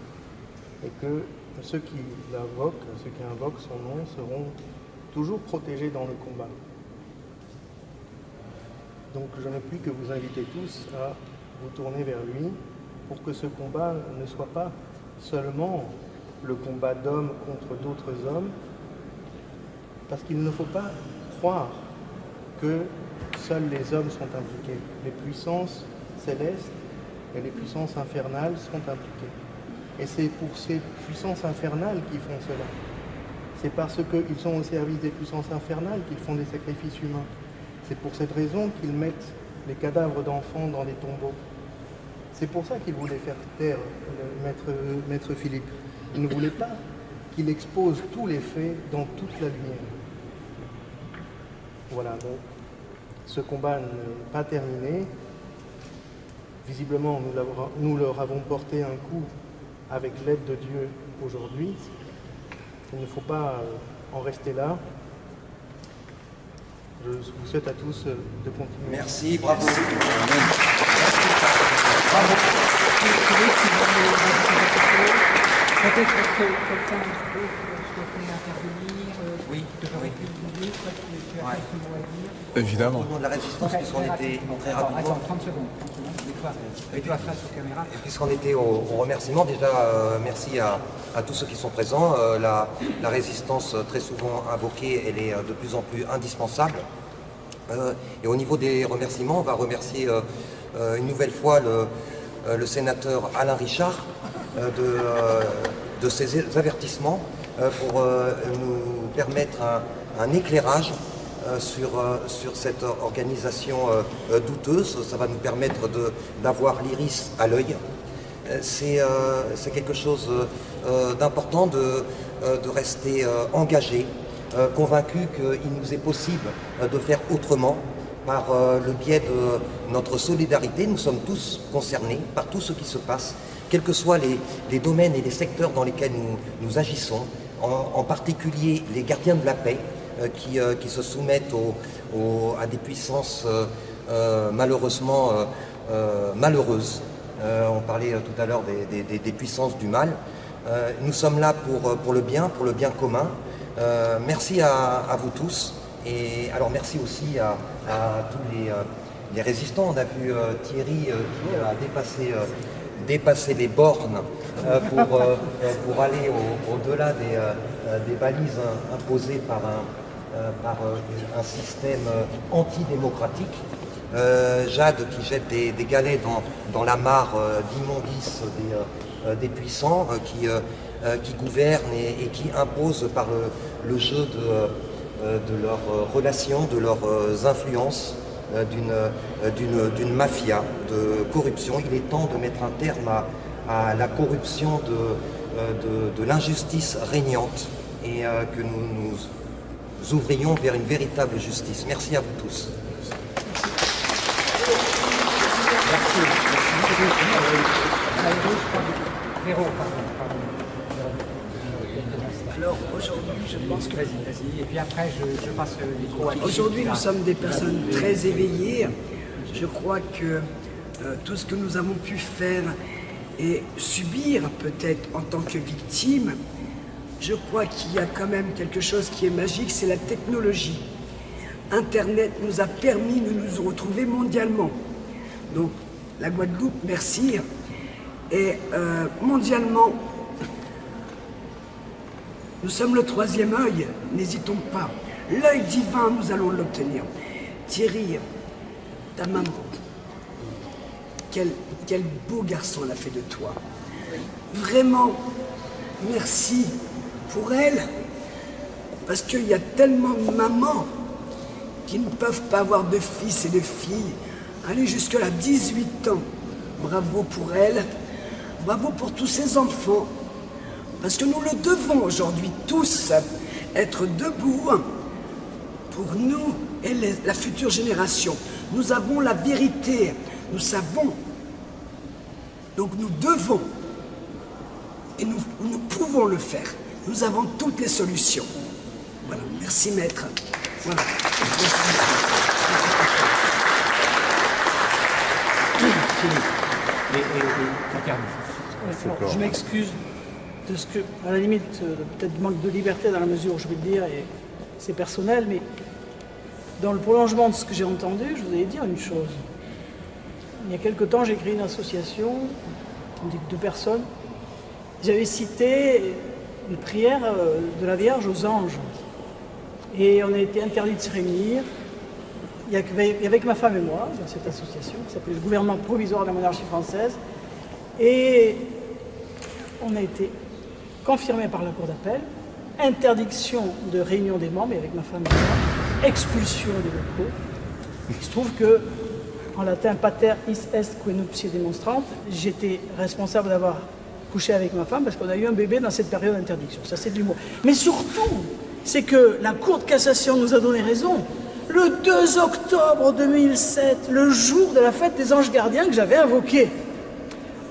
et que ceux qui invoquent son nom seront toujours protégés dans le combat. Donc je ne puis que vous inviter tous à vous tourner vers lui pour que ce combat ne soit pas seulement le combat d'hommes contre d'autres hommes, parce qu'il ne faut pas croire que seuls les hommes sont impliqués. Les puissances célestes et les puissances infernales sont impliquées. Et c'est pour ces puissances infernales qu'ils font cela. C'est parce qu'ils sont au service des puissances infernales qu'ils font des sacrifices humains. C'est pour cette raison qu'ils mettent les cadavres d'enfants dans des tombeaux. C'est pour ça qu'ils voulaient faire taire maître Philippe. Ils ne voulaient pas qu'il expose tous les faits dans toute la lumière. Voilà, donc ce combat n'est pas terminé. Visiblement, nous leur avons porté un coup avec l'aide de Dieu aujourd'hui. Il ne faut pas en rester là. Je vous souhaite à tous de continuer. Merci, bravo. Bravo. Peut-être que quelqu'un souhaitait intervenir. Oui, oui. Évidemment. Au nom de la résistance, puisqu'on était très rapidement. Attends, 30 secondes. Mets-toi face aux caméras. Puisqu'on était au remerciement, déjà merci à tous ceux qui sont présents. La résistance, très souvent invoquée, elle est de plus en plus indispensable. Et au niveau des remerciements, on va remercier une nouvelle fois le sénateur Alain Richard de ses avertissements pour nous permettre un éclairage sur cette organisation douteuse. Ça va nous permettre d'avoir l'iris à l'œil. C'est quelque chose d'important de rester engagé, convaincu qu'il nous est possible de faire autrement par le biais de notre solidarité. Nous sommes tous concernés par tout ce qui se passe, quels que soient les domaines et les secteurs dans lesquels nous agissons, en particulier les gardiens de la paix, qui se soumettent à des puissances malheureusement malheureuses. On parlait tout à l'heure des puissances du mal. Nous sommes là pour le bien commun. Merci à vous tous. Et alors merci aussi à tous les résistants. On a vu Thierry qui a dépassé les bornes pour aller au-delà des balises imposées par un système antidémocratique. Jade qui jette des galets dans la mare d'immondices des puissants qui gouvernent et qui imposent par le jeu de leurs relations, de leurs influences, d'une mafia de corruption. Il est temps de mettre un terme à la corruption de l'injustice régnante et que nous ouvrions vers une véritable justice. Merci à vous tous. Alors aujourd'hui, je pense que... Vas-y, et puis après je passe le micro à Aujourd'hui, nous sommes des personnes très éveillées. Je crois que tout ce que nous avons pu faire et subir peut-être en tant que victime, je crois qu'il y a quand même quelque chose qui est magique, c'est la technologie. Internet nous a permis de nous retrouver mondialement. Donc la Guadeloupe, merci. Et mondialement, nous sommes le troisième œil, n'hésitons pas. L'œil divin, nous allons l'obtenir. Thierry, ta maman, quel beau garçon elle a fait de toi. Vraiment, merci pour elle, parce qu'il y a tellement de mamans qui ne peuvent pas avoir de fils et de filles. Aller jusque-là, 18 ans. Bravo pour elle, bravo pour tous ces enfants. Parce que nous le devons aujourd'hui tous, être debout pour nous et la future génération. Nous avons la vérité, nous savons Donc nous devons, et nous pouvons le faire. Nous avons toutes les solutions. Voilà, merci maître. Voilà. Alors, je m'excuse de ce que, à la limite, peut-être manque de liberté dans la mesure où je vais le dire, et c'est personnel, mais dans le prolongement de ce que j'ai entendu, je voudrais dire une chose. Il y a quelque temps, j'ai créé une association, on dit 2 personnes. J'avais cité une prière de la Vierge aux anges. Et on a été interdit de se réunir. Il y avait avec ma femme et moi, dans cette association, qui s'appelait le gouvernement provisoire de la monarchie française. Et on a été confirmé par la Cour d'appel, interdiction de réunion des membres, et avec ma femme et moi, expulsion des locaux. Il se trouve que, en latin, pater is est que nuptiae demonstrant, j'étais responsable d'avoir couché avec ma femme parce qu'on a eu un bébé dans cette période d'interdiction. Ça, c'est de l'humour. Mais surtout, c'est que la Cour de cassation nous a donné raison. Le 2 octobre 2007, le jour de la fête des anges gardiens que j'avais invoqué.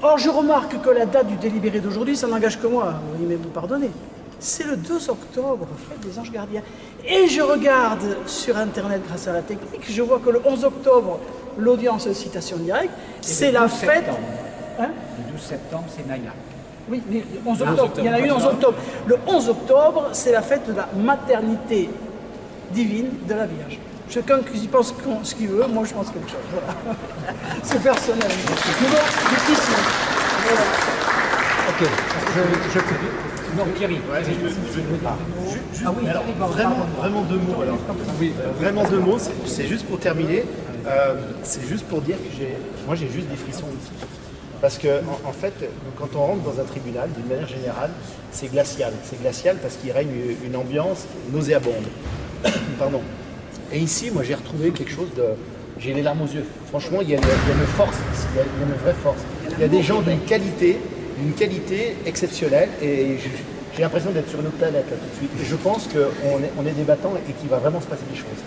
Or, je remarque que la date du délibéré d'aujourd'hui, ça n'engage que moi, vous me pardonnez. C'est le 2 octobre, fête des anges gardiens. Et je regarde sur Internet, grâce à la technique, je vois que le 11 octobre, l'audience de citation directe, c'est la fête... Hein, le 12 septembre, c'est Naya. Oui, mais le 11 octobre, il y en a une 11 octobre. Le 11 octobre, c'est la fête de la maternité divine de la Vierge. Chacun qui pense ce qu'il veut, moi je pense quelque chose. Voilà. C'est personnel. Mais bon, jusqu'ici. Voilà. Ok, Non, Thierry. Ah oui, alors vraiment 2 mots. Alors. Oui, vraiment 2 mots, c'est juste pour terminer. C'est juste pour dire que moi j'ai juste des frissons ici. Parce que en fait, quand on rentre dans un tribunal, d'une manière générale, c'est glacial. C'est glacial parce qu'il règne une ambiance nauséabonde. Pardon. Et ici, moi j'ai retrouvé quelque chose de... J'ai les larmes aux yeux. Franchement, il y a une force ici, il y a une vraie force. Il y a des gens d'une qualité exceptionnelle et j'ai l'impression d'être sur une autre planète là tout de suite. Et je pense qu'on est des battants et qu'il va vraiment se passer des choses.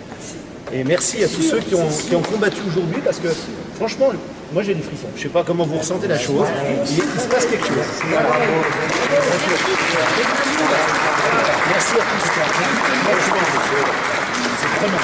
Et merci à tous ceux qui ont combattu aujourd'hui parce que franchement, moi j'ai des frissons. Je ne sais pas comment vous ressentez la chose, il se passe quelque chose. Voilà. Merci à tous. C'est vraiment